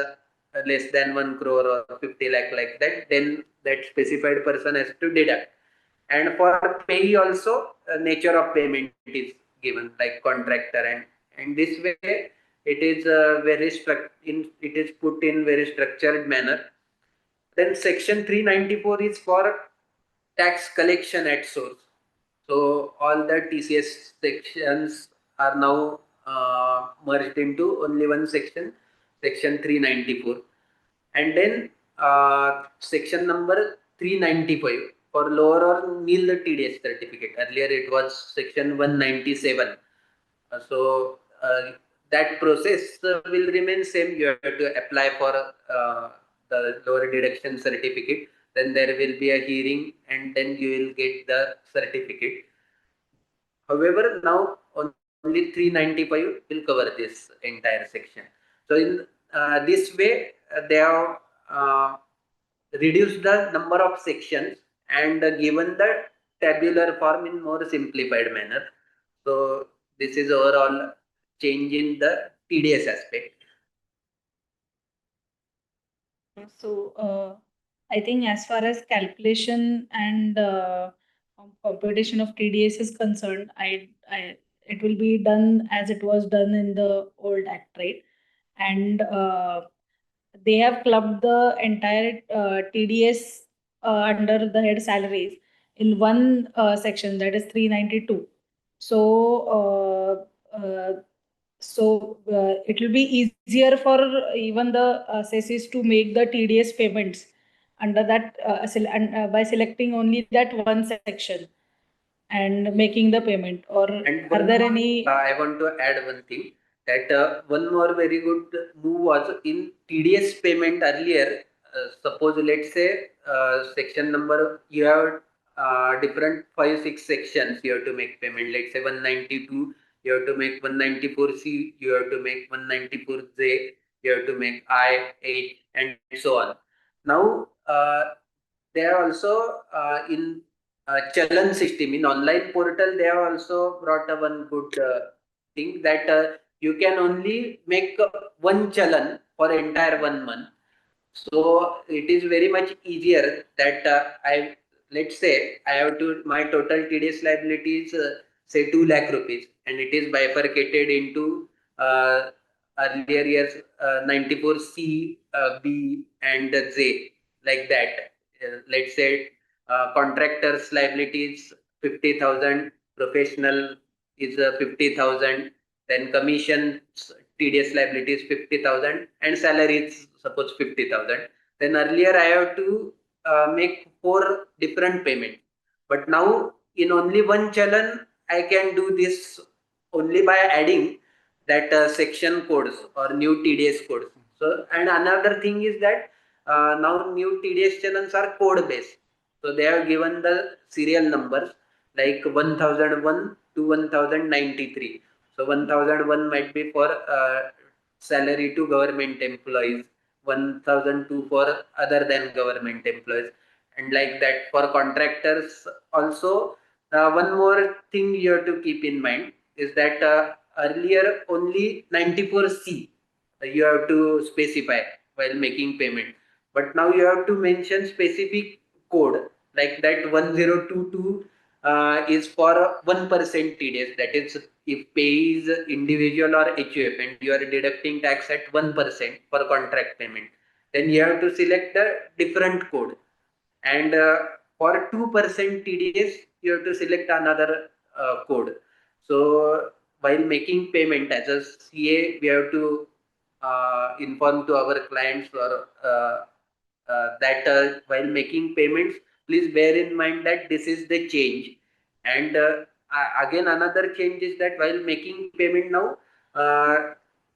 less than 1 crore or 50 lakh like that, then that specified person has to deduct. And for pay also, nature of payment is given, like contractor, and this way it is it is put in very structured manner. Then section 394 is for tax collection at source. So all the TCS sections are now merged into only one section, section 394. And then section number 395 for lower or nil TDS certificate. Earlier it was section 197. That process will remain same. You have to apply for the lower deduction certificate. Then there will be a hearing, and then you will get the certificate. However, now only 395 will cover this entire section. So in this way, they have reduced the number of sections and given the tabular form in more simplified manner. So this is overall change in the TDS aspect. So, I think as far as calculation and computation of TDS is concerned, it will be done as it was done in the old act, right? And they have clubbed the entire TDS under the head salaries in one section, that is 392. So, it will be easier for even the assessees to make the TDS payments under that by selecting only that one section and making the payment. Or And are there any? I want to add one thing, that one more very good move was in TDS payment earlier. Suppose let's say section number, you have different 5-6 sections you have to make payment. Let's say 192, you have to make 194C, you have to make 194J, you have to make I8, and so on. Now they are also in Chalan system in online portal. They have also brought a one good thing, that you can only make one chalan for entire 1 month. So it is very much easier that let's say I have to, my total TDS liability is say 2 lakh rupees, and it is bifurcated into uh, earlier years 94C, B, and J, like that. Let's say contractors liability is 50,000, professional is 50,000, then commission TDS liability is 50,000, and salary is suppose 50,000. Then earlier I have to make 4 different payments, but now in only one chalan I can do this only by adding that section codes or new TDS codes. So, and another thing is that now new TDS chalans are code based. So they have given the serial numbers like 1001 to 1093. So 1001 might be for salary to government employees, 1002 for other than government employees, and like that for contractors also. One more thing you have to keep in mind is that earlier only 94C you have to specify while making payment, but now you have to mention specific code, like that 1022 is for 1% TDS. That is, if pay is individual or HUF and you are deducting tax at 1% for contract payment, then you have to select the different code. And for 2% TDS, you have to select another code. So while making payment as a CA, we have to inform to our clients or that while making payments, please bear in mind that this is the change. And again, another change is that while making payment now,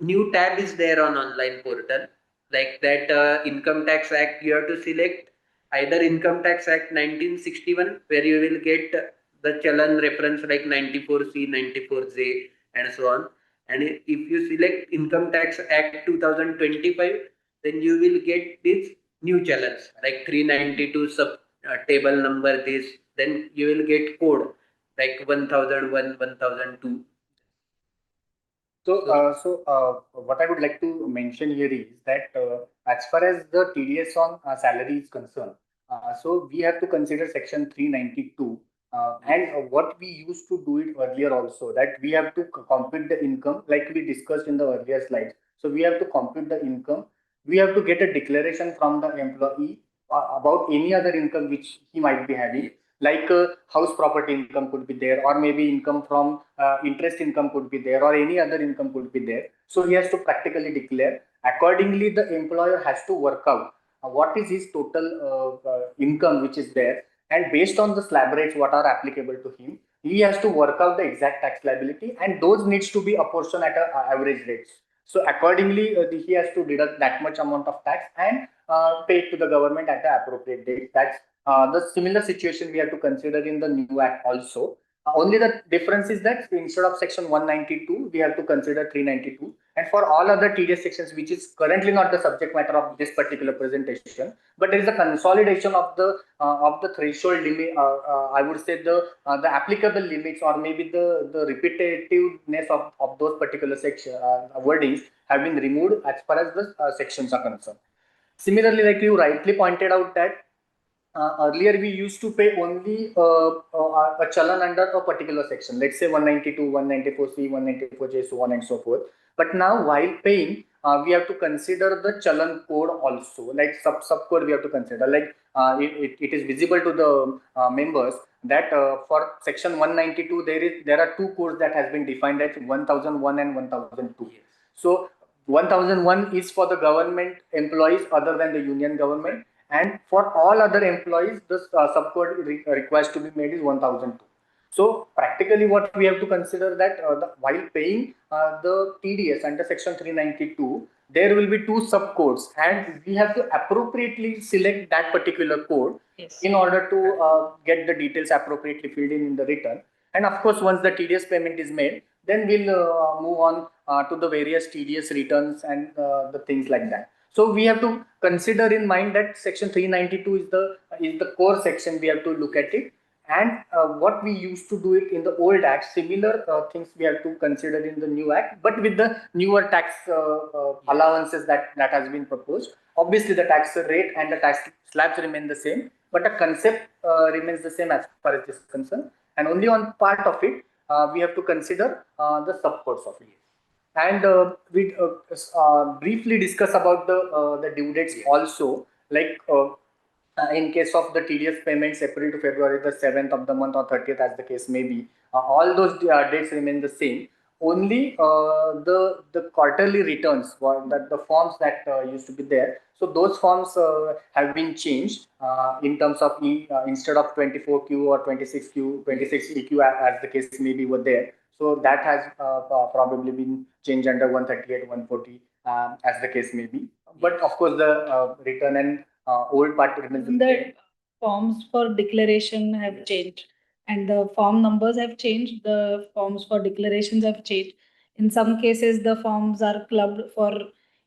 new tab is there on online portal, like that Income Tax Act. You have to select either Income Tax Act 1961, where you will get the chalan reference like 94C, 94J, and so on. And if you select Income Tax Act 2025, then you will get these new challenge like 392 sub table number this, then you will get code like 1001, 1002. What I would like to mention here is that as far as the TDS on salary is concerned, so we have to consider section 392, and what we used to do it earlier also, that we have to compute the income like we discussed in the earlier slides. So we have to compute the income. We have to get a declaration from the employee about any other income which he might be having, like house property income could be there, or maybe income from interest income could be there, or any other income could be there. So he has to practically declare. Accordingly, the employer has to work out what is his total income which is there, and based on the slab rates what are applicable to him, he has to work out the exact tax liability, and those needs to be apportioned at average rates. So accordingly, he has to deduct that much amount of tax and pay it to the government at the appropriate date. That's the similar situation we have to consider in the new act also. Only the difference is that instead of section 192, we have to consider 392. And for all other TDS sections, which is currently not the subject matter of this particular presentation, but there is a consolidation of the threshold limit. I would say the applicable limits, or maybe the repetitiveness of those particular section wordings have been removed as far as the sections are concerned. Similarly, like you rightly pointed out that earlier we used to pay only a challan under a particular section, let's say 192, 194C, 194J, so on and so forth. But now while paying, we have to consider the challan code also, like sub code we have to consider, like it is visible to the members that for section 192 there are two codes that has been defined as 1001 and 1002. So 1001 is for the government employees other than the union government, and for all other employees the subcode requires to be made is 1002. So practically what we have to consider that while paying the TDS under section 392, there will be two subcodes, and we have to appropriately select that particular code. Yes. In order to get the details appropriately filled in the return. And of course, once the TDS payment is made, then we'll move on to the various TDS returns and the things like that. So we have to consider in mind that section 392 is the core section. We have to look at it, and what we used to do it in the old act, similar things we have to consider in the new act, but with the newer tax allowances that has been proposed. Obviously, the tax rate and the tax slabs remain the same, but the concept remains the same as far as this is concerned. And only on part of it, we have to consider the subcodes of it. And we briefly discuss about the due dates also, like in case of the TDS payments April to February, the 7th of the month or 30th as the case may be, all those dates remain the same. Only the quarterly returns, that the forms that used to be there, so those forms have been changed in terms of instead of 24Q or 26Q, 26EQ as the case may be were there. So that has probably been changed under 138, 140 as the case may be. But of course, the return and old part remains the The forms for declaration have changed, and the form numbers have changed. The forms for declarations have changed. In some cases, the forms are clubbed for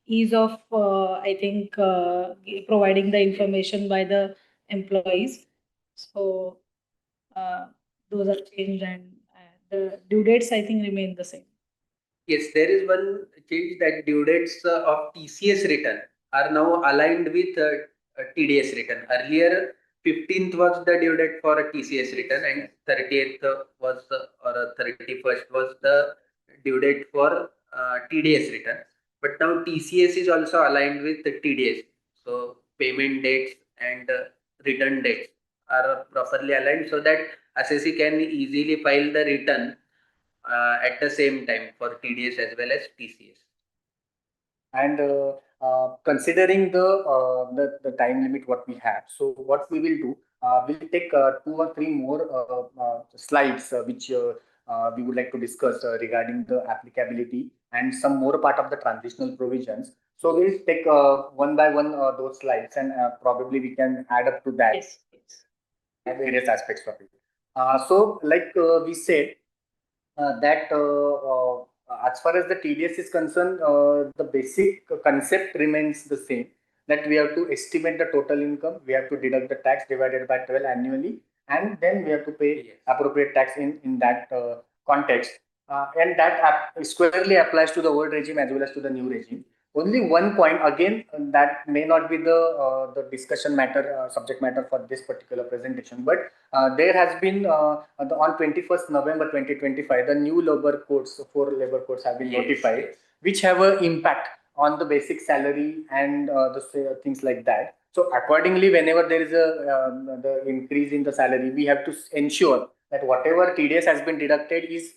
ease of, I think, providing the information by the employees. So those are changed, and the due dates, I think, remain the same. Yes, there is one change that due dates of TCS return are now aligned with TDS return. Earlier, 15th was the due date for a TCS return, and 30th was or 31st was the due date for TDS return. But now TCS is also aligned with the TDS. So payment dates and return dates are properly aligned so that assessee can easily file the return at the same time for TDS as well as TCS. And considering the time limit what we have, so what we will do, we'll take 2 or 3 more slides which we would like to discuss regarding the applicability and some more part of the transitional provisions. So we'll take one by one those slides, and probably we can add up to that. Yes. Various aspects of it. So like we said, that as far as the TDS is concerned, the basic concept remains the same. that we have to estimate the total income, we have to deduct the tax divided by 12 annually, and then we have to pay appropriate tax in that context. And that squarely applies to the old regime as well as to the new regime. Only one point again that may not be the discussion matter, subject matter for this particular presentation, but there has been on 21st November 2025, the new labor codes, 4 labor codes have been notified, which have an impact on the basic salary and things like that. So accordingly, whenever there is a the increase in the salary, we have to ensure that whatever TDS has been deducted is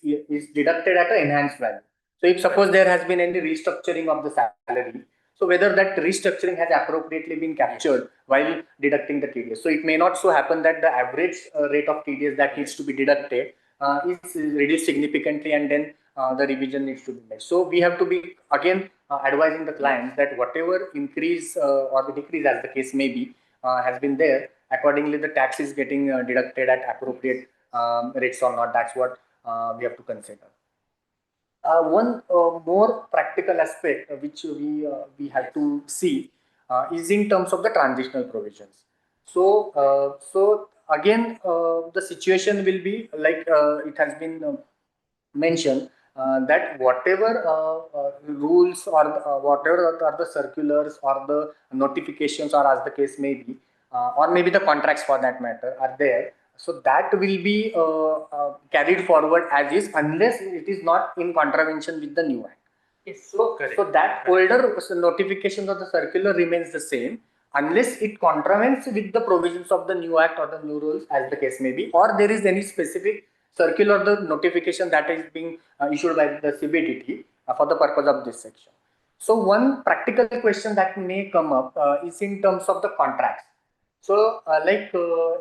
deducted at an enhanced value. So if suppose there has been any restructuring of the salary, so whether that restructuring has appropriately been captured while deducting the TDS. So it may not so happen that the average rate of TDS that needs to be deducted is reduced significantly, and then the revision needs to be made. So we have to be again advising the clients that whatever increase or decrease as the case may be has been there, accordingly the tax is getting deducted at appropriate rates or not. That's what we have to consider. One more practical aspect which we have to see is in terms of the transitional provisions. So again, the situation will be like it has been mentioned that whatever rules or whatever are the circulars or the notifications, or as the case may be, or maybe the contracts for that matter are there. So that will be carried forward as is, unless it is not in contravention with the new act. Yes. So that older notification of the circular remains the same unless it contravenes with the provisions of the new act or the new rules, as the case may be, or there is any specific circular, the notification that is being issued by the CBDT for the purpose of this section. So one practical question that may come up is in terms of the contracts. So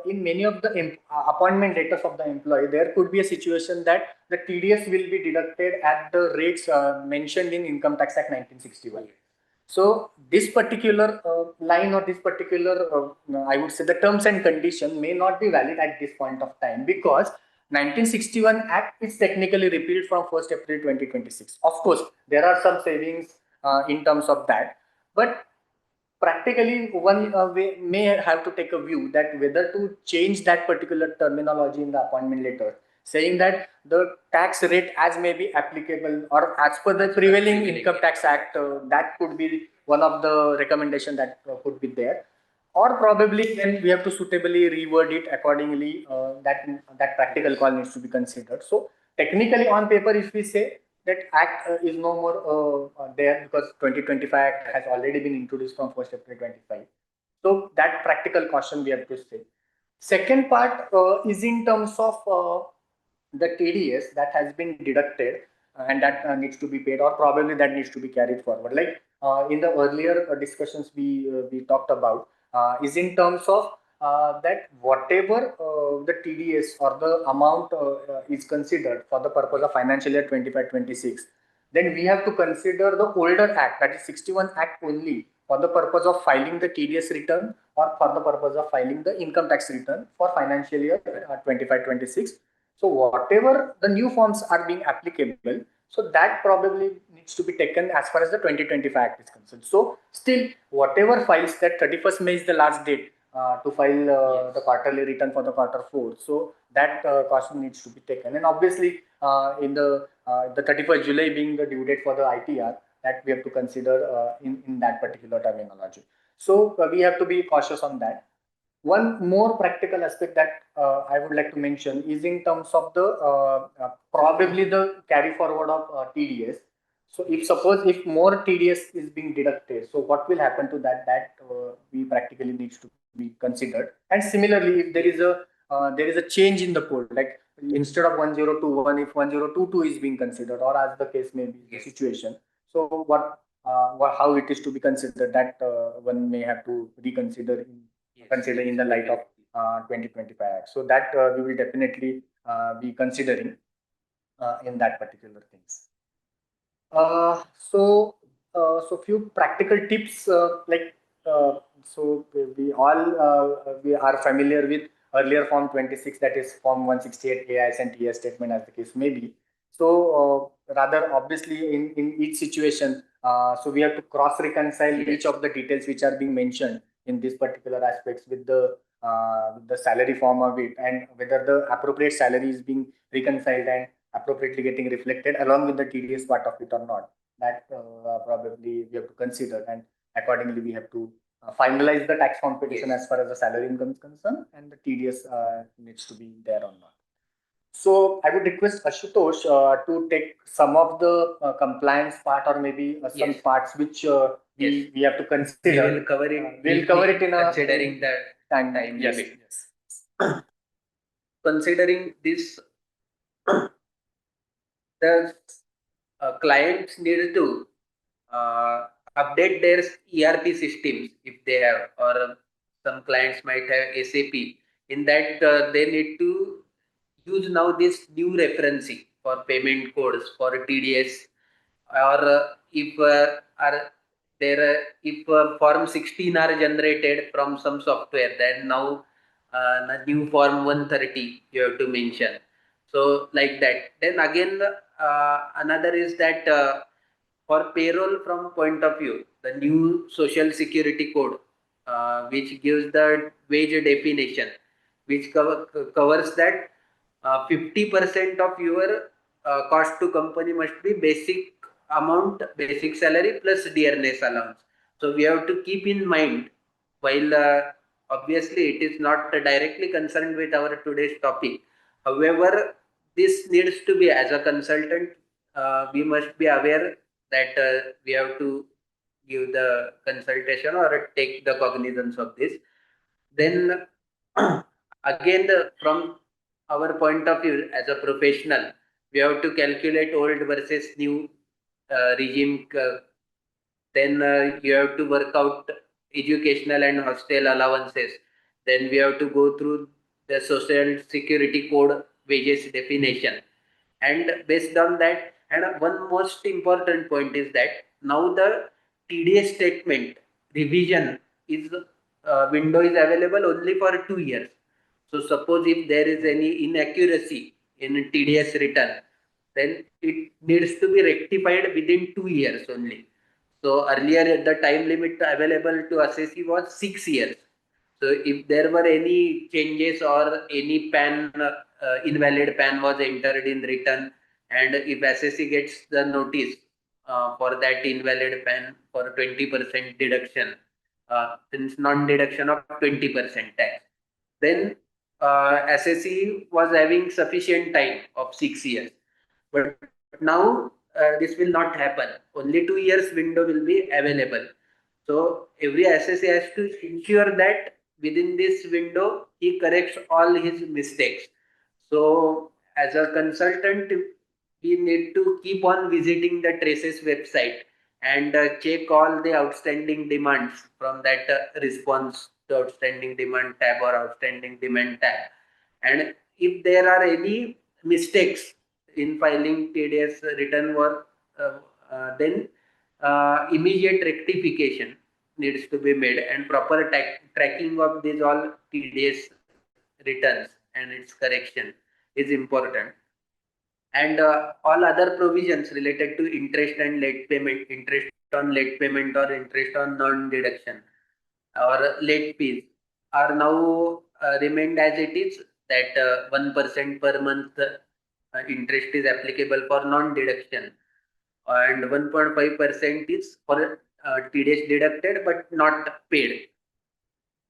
in many of the appointment letters of the employee, there could be a situation that the TDS will be deducted at the rates mentioned in Income Tax Act 1961. So this particular line or this particular, I would say, the terms and condition may not be valid at this point of time, because 1961 Act is technically repealed from 1st April 2026. Of course, there are some savings in terms of that, but practically one may have to take a view that whether to change that particular terminology in the appointment letter, saying that the tax rate as may be applicable or as per the prevailing Income Tax Act, that could be one of the recommendation that could be there, or probably then we have to suitably reword it accordingly. That practical call needs to be considered. So technically on paper, if we say that act is no more there, because 2025 act has already been introduced from 1st April 25. So that practical caution we have to say. Second part is in terms of the TDS that has been deducted and that needs to be paid, or probably that needs to be carried forward. Like in the earlier discussions we talked about, is in terms of that whatever the TDS or the amount is considered for the purpose of financial year 25-26, then we have to consider the older act, that is 61 Act only, for the purpose of filing the TDS return or for the purpose of filing the income tax return for financial year 25-26. So whatever the new forms are being applicable, so that probably needs to be taken as far as the 2025 Act is concerned. So still, whatever files, that 31st May is the last date to file the quarterly return for the Q4. So that caution needs to be taken. And obviously, in the 31st July being the due date for the ITR, that we have to consider in that particular terminology. So we have to be cautious on that. One more practical aspect that I would like to mention is in terms of the probably the carry forward of TDS. So if more TDS is being deducted, so what will happen to that? That we practically needs to be considered. And similarly, if there is a change in the code, like instead of 1021, if 1022 is being considered, or as the case may be the situation. So how it is to be considered, that one may have to reconsider in the light of 2025 Act. So that we will definitely be considering in that particular things. So few practical tips, so we are familiar with earlier Form 26, that is Form 168 AIS and TS statement, as the case may be. So rather obviously in each situation So we have to cross reconcile Yes. each of the details which are being mentioned in these particular aspects with the salary form of it, and whether the appropriate salary is being reconciled and appropriately getting reflected along with the TDS part of it or not. That probably we have to consider, and accordingly we have to finalize the tax computation Yes. as far as the salary income is concerned, and the TDS needs to be there or not. So I would request Ashutosh to take some of the compliance part, or maybe some Yes. parts which Yes. we have to We consider. will cover it. We'll cover it in a considering the time time yes, limit. yes. Considering this, the clients need to update their ERP systems if they have, or some clients might have SAP. In that, they need to use now this new referencing for payment codes for TDS, or if are there if form 16 are generated from some software, then now the new form 130 you have to mention. So like that. Then again, another is that for payroll from point of view, the new social security code, which gives the wage definition, which covers that 50% of your cost to company must be basic amount, basic salary plus dearness allowance. So we have to keep in mind, while obviously it is not directly concerned with our today's topic. However, this needs to be, as a consultant, we must be aware that we have to give the consultation or take the cognizance of this. Then again, from our point of view as a professional, we have to calculate old versus new regime. Then you have to work out educational and hostel allowances. Then we have to go through the social security code wages definition, and based on that, and one most important point is that now the TDS statement revision is window is available only for 2 years. So suppose if there is any inaccuracy in TDS return, then it needs to be rectified within 2 years only. So earlier the time limit available to assessee was 6 years. So if there were any changes or any PAN invalid PAN was entered in return, and if SSC gets the notice for that invalid PAN for 20% deduction, since non-deduction of 20% tax, then SSC was having sufficient time of 6 years. But now this will not happen. Only 2 years window will be available. So every SSC has to ensure that within this window he corrects all his mistakes. So as a consultant, we need to keep on visiting the Traces website and check all the outstanding demands from that response to outstanding demand tab or outstanding demand tab. And if there are any mistakes in filing TDS return work, then immediate rectification needs to be made, and proper tracking of these all TDS returns and its correction is important. And all other provisions related to interest and late payment, interest on late payment or interest on non-deduction or late fees are now remained as it is, that 1% per month interest is applicable for non-deduction, and 1.5% is for TDS deducted but not paid.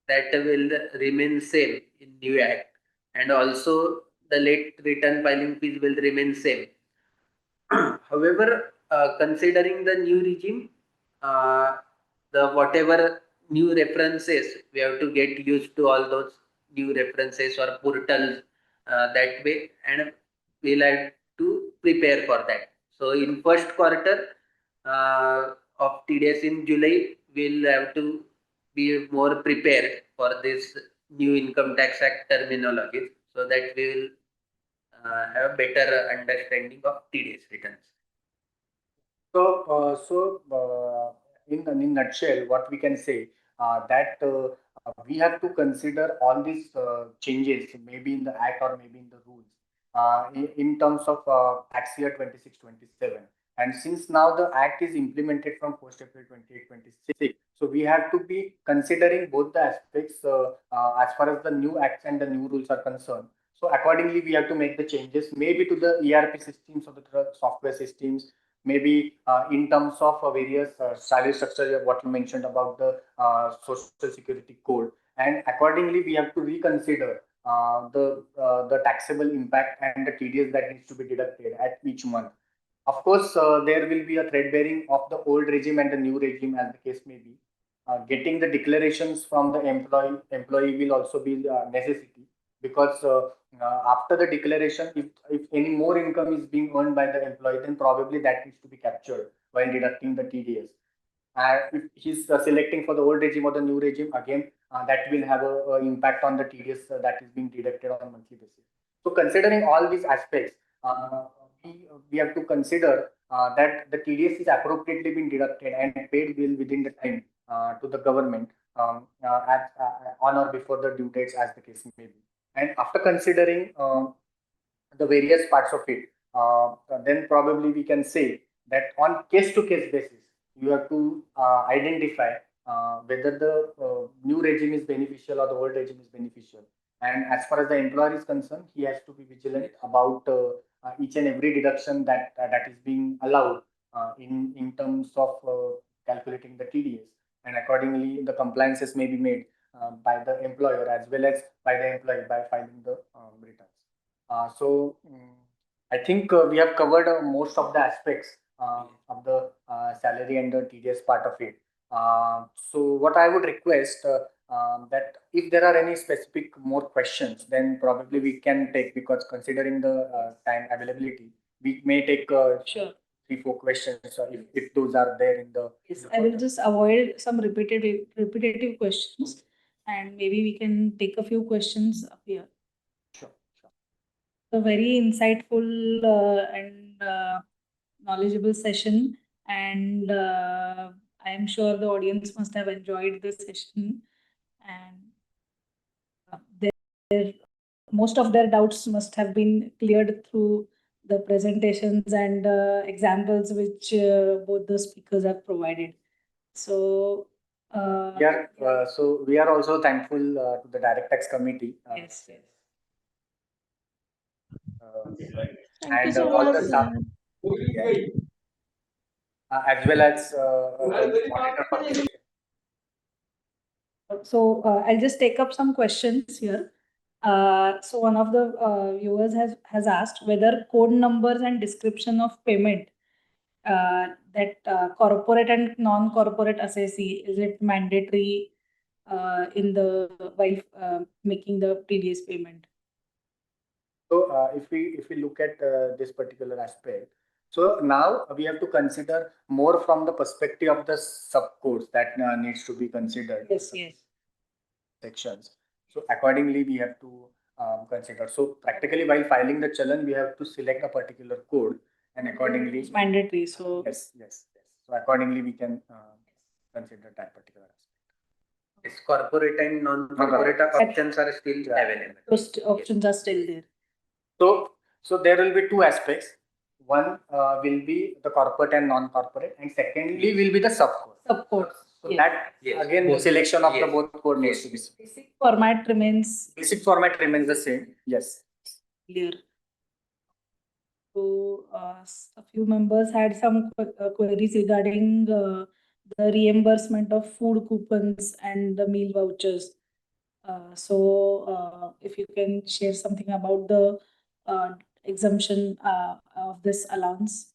That will remain same in new act, and also the late return filing fees will remain same. However, considering the new regime, uh, the whatever new references, we have to get used to all those new references or portals that way, and we'll have to prepare for that. So in first quarter of TDS in July, we'll have to be more prepared for this new income tax act terminology, so that we will have better understanding of TDS returns. In nutshell, what we can say that we have to consider all these changes, maybe in the act or maybe in the rules, in terms of tax year 26-27, And since now the act is implemented from 1st April 2026, so we have to be considering both the aspects as far as the new acts and the new rules are concerned. So accordingly, we have to make the changes, maybe to the ERP systems or the software systems, maybe in terms of various salary structure, what you mentioned about the social security code. And accordingly, we have to reconsider the taxable impact and the TDS that needs to be deducted at each month. Of course, there will be a thread bearing of the old regime and the new regime, as the case may be. Getting the declarations from the employee will also be necessity, because after the declaration, if any more income is being earned by the employee, then probably that needs to be captured while deducting the TDS. If he's selecting for the old regime or the new regime, again, that will have a impact on the TDS that is being deducted on a monthly basis. So considering all these aspects, we have to consider that the TDS is appropriately being deducted and paid bill within the time to the government on or before the due dates, as the case may be. And after considering the various parts of it, then probably we can say that on case-to-case basis, you have to identify whether the new regime is beneficial or the old regime is beneficial. And as far as the employer is concerned, he has to be vigilant about each and every deduction that is being allowed in terms of calculating the TDS. And accordingly, the compliances may be made by the employer as well as by the employee by filing the returns. I think we have covered most of the aspects of the salary and the TDS part of it. So what I would request that if there are any specific more questions, then probably we can take, because considering the time availability, we may take Sure. 3-4 questions if those are there in the. Yes, I will just avoid some repetitive questions, and maybe we can take a few questions up here. Sure. A very insightful and knowledgeable session, and I am sure the audience must have enjoyed this session, and most of their doubts must have been cleared through the presentations and examples which both the speakers have provided. So we are also thankful to the Direct Tax Committee. Yes. Thank you so much. As well as the monitor participation. So I'll just take up some questions here. So one of the viewers has asked whether code numbers and description of payment that corporate and non-corporate assessee, is it mandatory in the while making the TDS payment? So if we look at this particular aspect, so now we have to consider more from the perspective of the subcodes that needs to be considered. Yes. Sections. So accordingly, we have to consider. So practically, while filing the challan, we have to select a particular code, and accordingly, it's mandatory. So yes. So accordingly, we can consider that particular aspect. Yes, corporate and non-corporate options are still available. Those options are still there. So there will be two aspects. One will be the corporate and non-corporate, and secondly will be the subcode. Subcodes. So that again, the selection of the both code needs to be. Basic format remains. Basic format remains the same. Yes. Clear. So a few members had some queries regarding the reimbursement of food coupons and the meal vouchers. So if you can share something about the exemption of this allowance,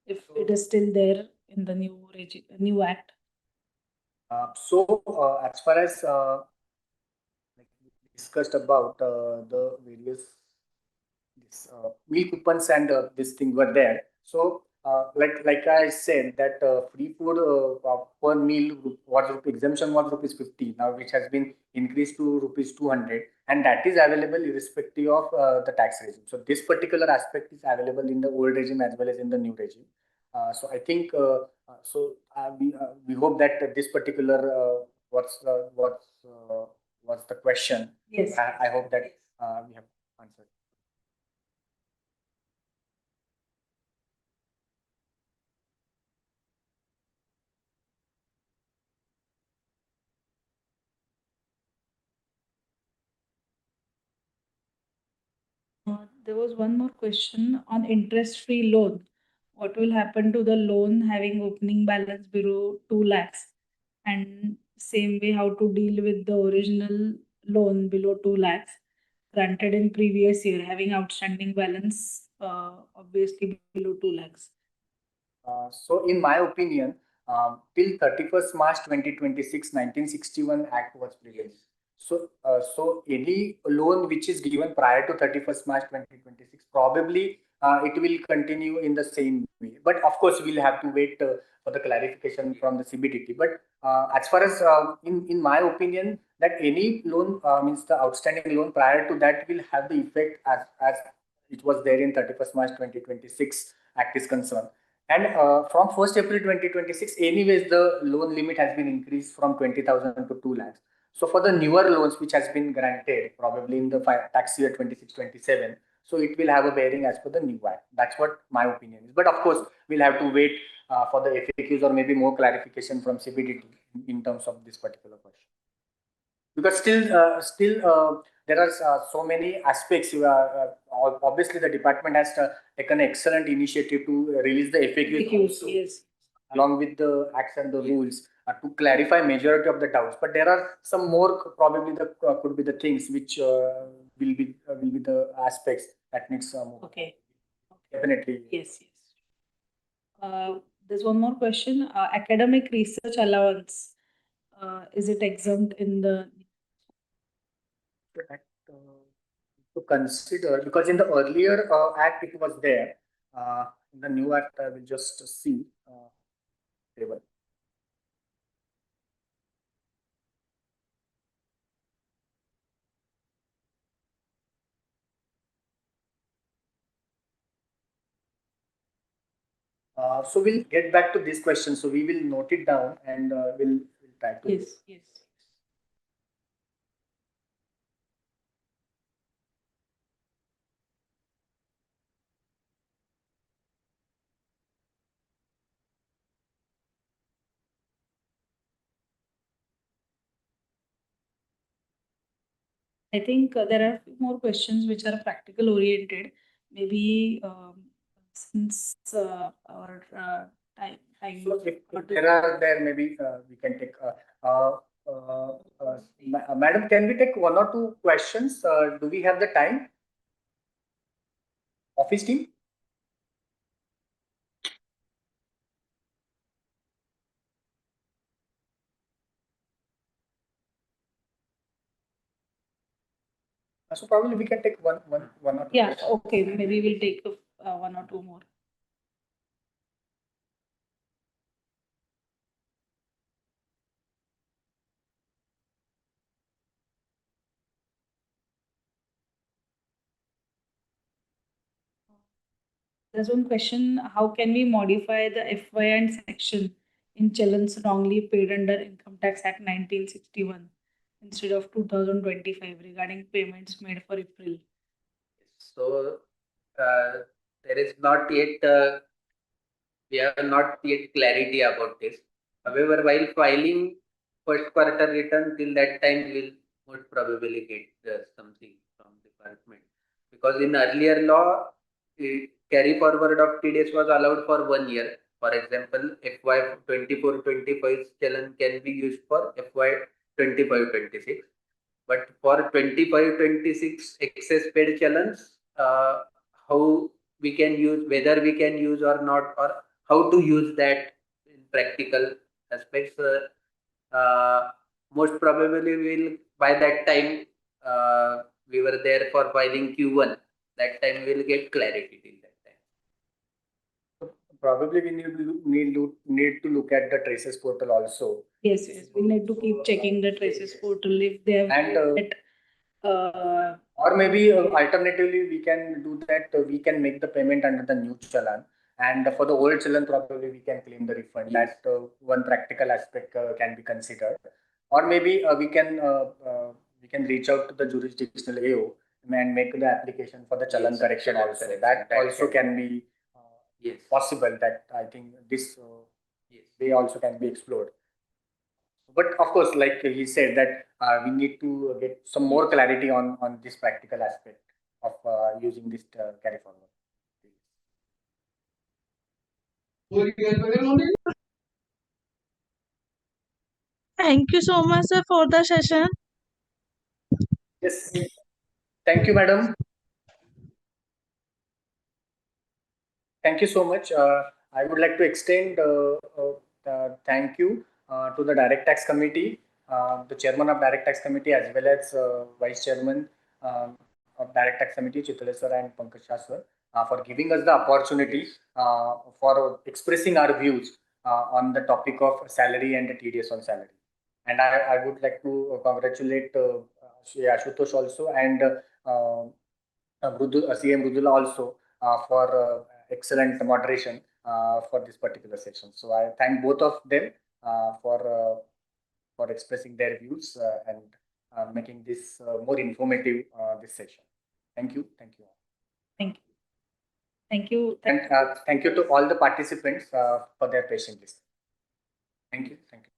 if it is still there in the new act. As far as like we discussed about the various meal coupons and this thing were there. So like I said that free food per meal was exemption was rupees 50, now which has been increased to rupees 200, and that is available irrespective of the tax regime. So this particular aspect is available in the old regime as well as in the new regime. So I think we hope that this particular what's the question. Yes. I hope that we have answered. There was one more question on interest-free loan. What will happen to the loan having opening balance below 2 lakhs? And same way, how to deal with the original loan below 2 lakhs granted in previous year having outstanding balance obviously below 2 lakhs. So in my opinion, till 31st March 2026, 1961 Act was prevailed. So any loan which is given prior to 31st March 2026, probably it will continue in the same way. But of course, we'll have to wait for the clarification from the CBDT. But as far as in my opinion, that any loan means the outstanding loan prior to that will have the effect as it was there in 31st March 2026 Act is concerned. And from 1st April 2026, anyways, the loan limit has been increased from 20,000 to 2 lakhs. So for the newer loans which has been granted, probably in the tax year 26-27, so it will have a bearing as per the new act. That's what my opinion is. But of course, we'll have to wait for the FAQs or maybe more clarification from CBDT in terms of this particular question. Because still there are so many aspects. Obviously, the department has taken excellent initiative to release the FAQs also, Yes. along with the acts and the rules to clarify majority of the doubts. But there are some more probably the could be the things which will be the aspects that needs more. Okay. Definitely. Yes. There's one more question. Academic research allowance, is it exempt in the? That, to consider, because in the earlier act it was there. In the new act, I will just see table. So we'll get back to this question. So we will note it down and we'll try to. Yes. I think there are a few more questions which are practical oriented. Maybe since our time. So if there are there, maybe we can take. Madam, can we take one or two questions? Do we have the time? Office team? So probably we can take one or two. Yeah, okay. Maybe we'll take one or two more. There's one question. How can we modify the FYI section in challans wrongly paid under Income Tax Act 1961 instead of 2025 regarding payments made for April? So there is not yet we have not yet clarity about this. However, while filing first quarter return, till that time we'll most probably get something from department, because in earlier law carry forward of TDS was allowed for 1 year. For example, FY 24-25 challan can be used for FY 25-26. But for 25-26 excess paid challans, how we can use, whether we can use or not, or how to use that in practical aspects, most probably will by that time we were there for filing Q1. That time we'll get clarity till that time. Probably we need to look at the traces portal also. Yes, we need to keep checking the traces portal if they have And or maybe alternatively we can do that. We can make the payment under the new challan, and for the old challan probably we can claim the refund. Yes. That one practical aspect can be considered. Or maybe we can reach out to the jurisdictional AO and make the application for the challan correction also. That also can be Yes. possible. That I think this Yes. way also can be explored. But of course, like he said, that we need to get some more clarity on this practical aspect of using this carry forward. Thank you so much, sir, for the session. Yes. Thank you, madam. Thank you so much. I would like to extend thank you to the Direct Tax Committee, the Chairman of Direct Tax Committee, as well as Vice Chairman of Direct Tax Committee, Chitle sir and Pankaj Shah sir, for giving us the opportunity for expressing our views on the topic of salary and the TDS on salary. And I would like to congratulate Shri Ashutosh also and CM Mrudula also for excellent moderation for this particular session. So I thank both of them for expressing their views and making this more informative this session. Thank you. Thank you. Thank you. Thank you. And thank you to all the participants for their patient listening. Thank you. Thank you.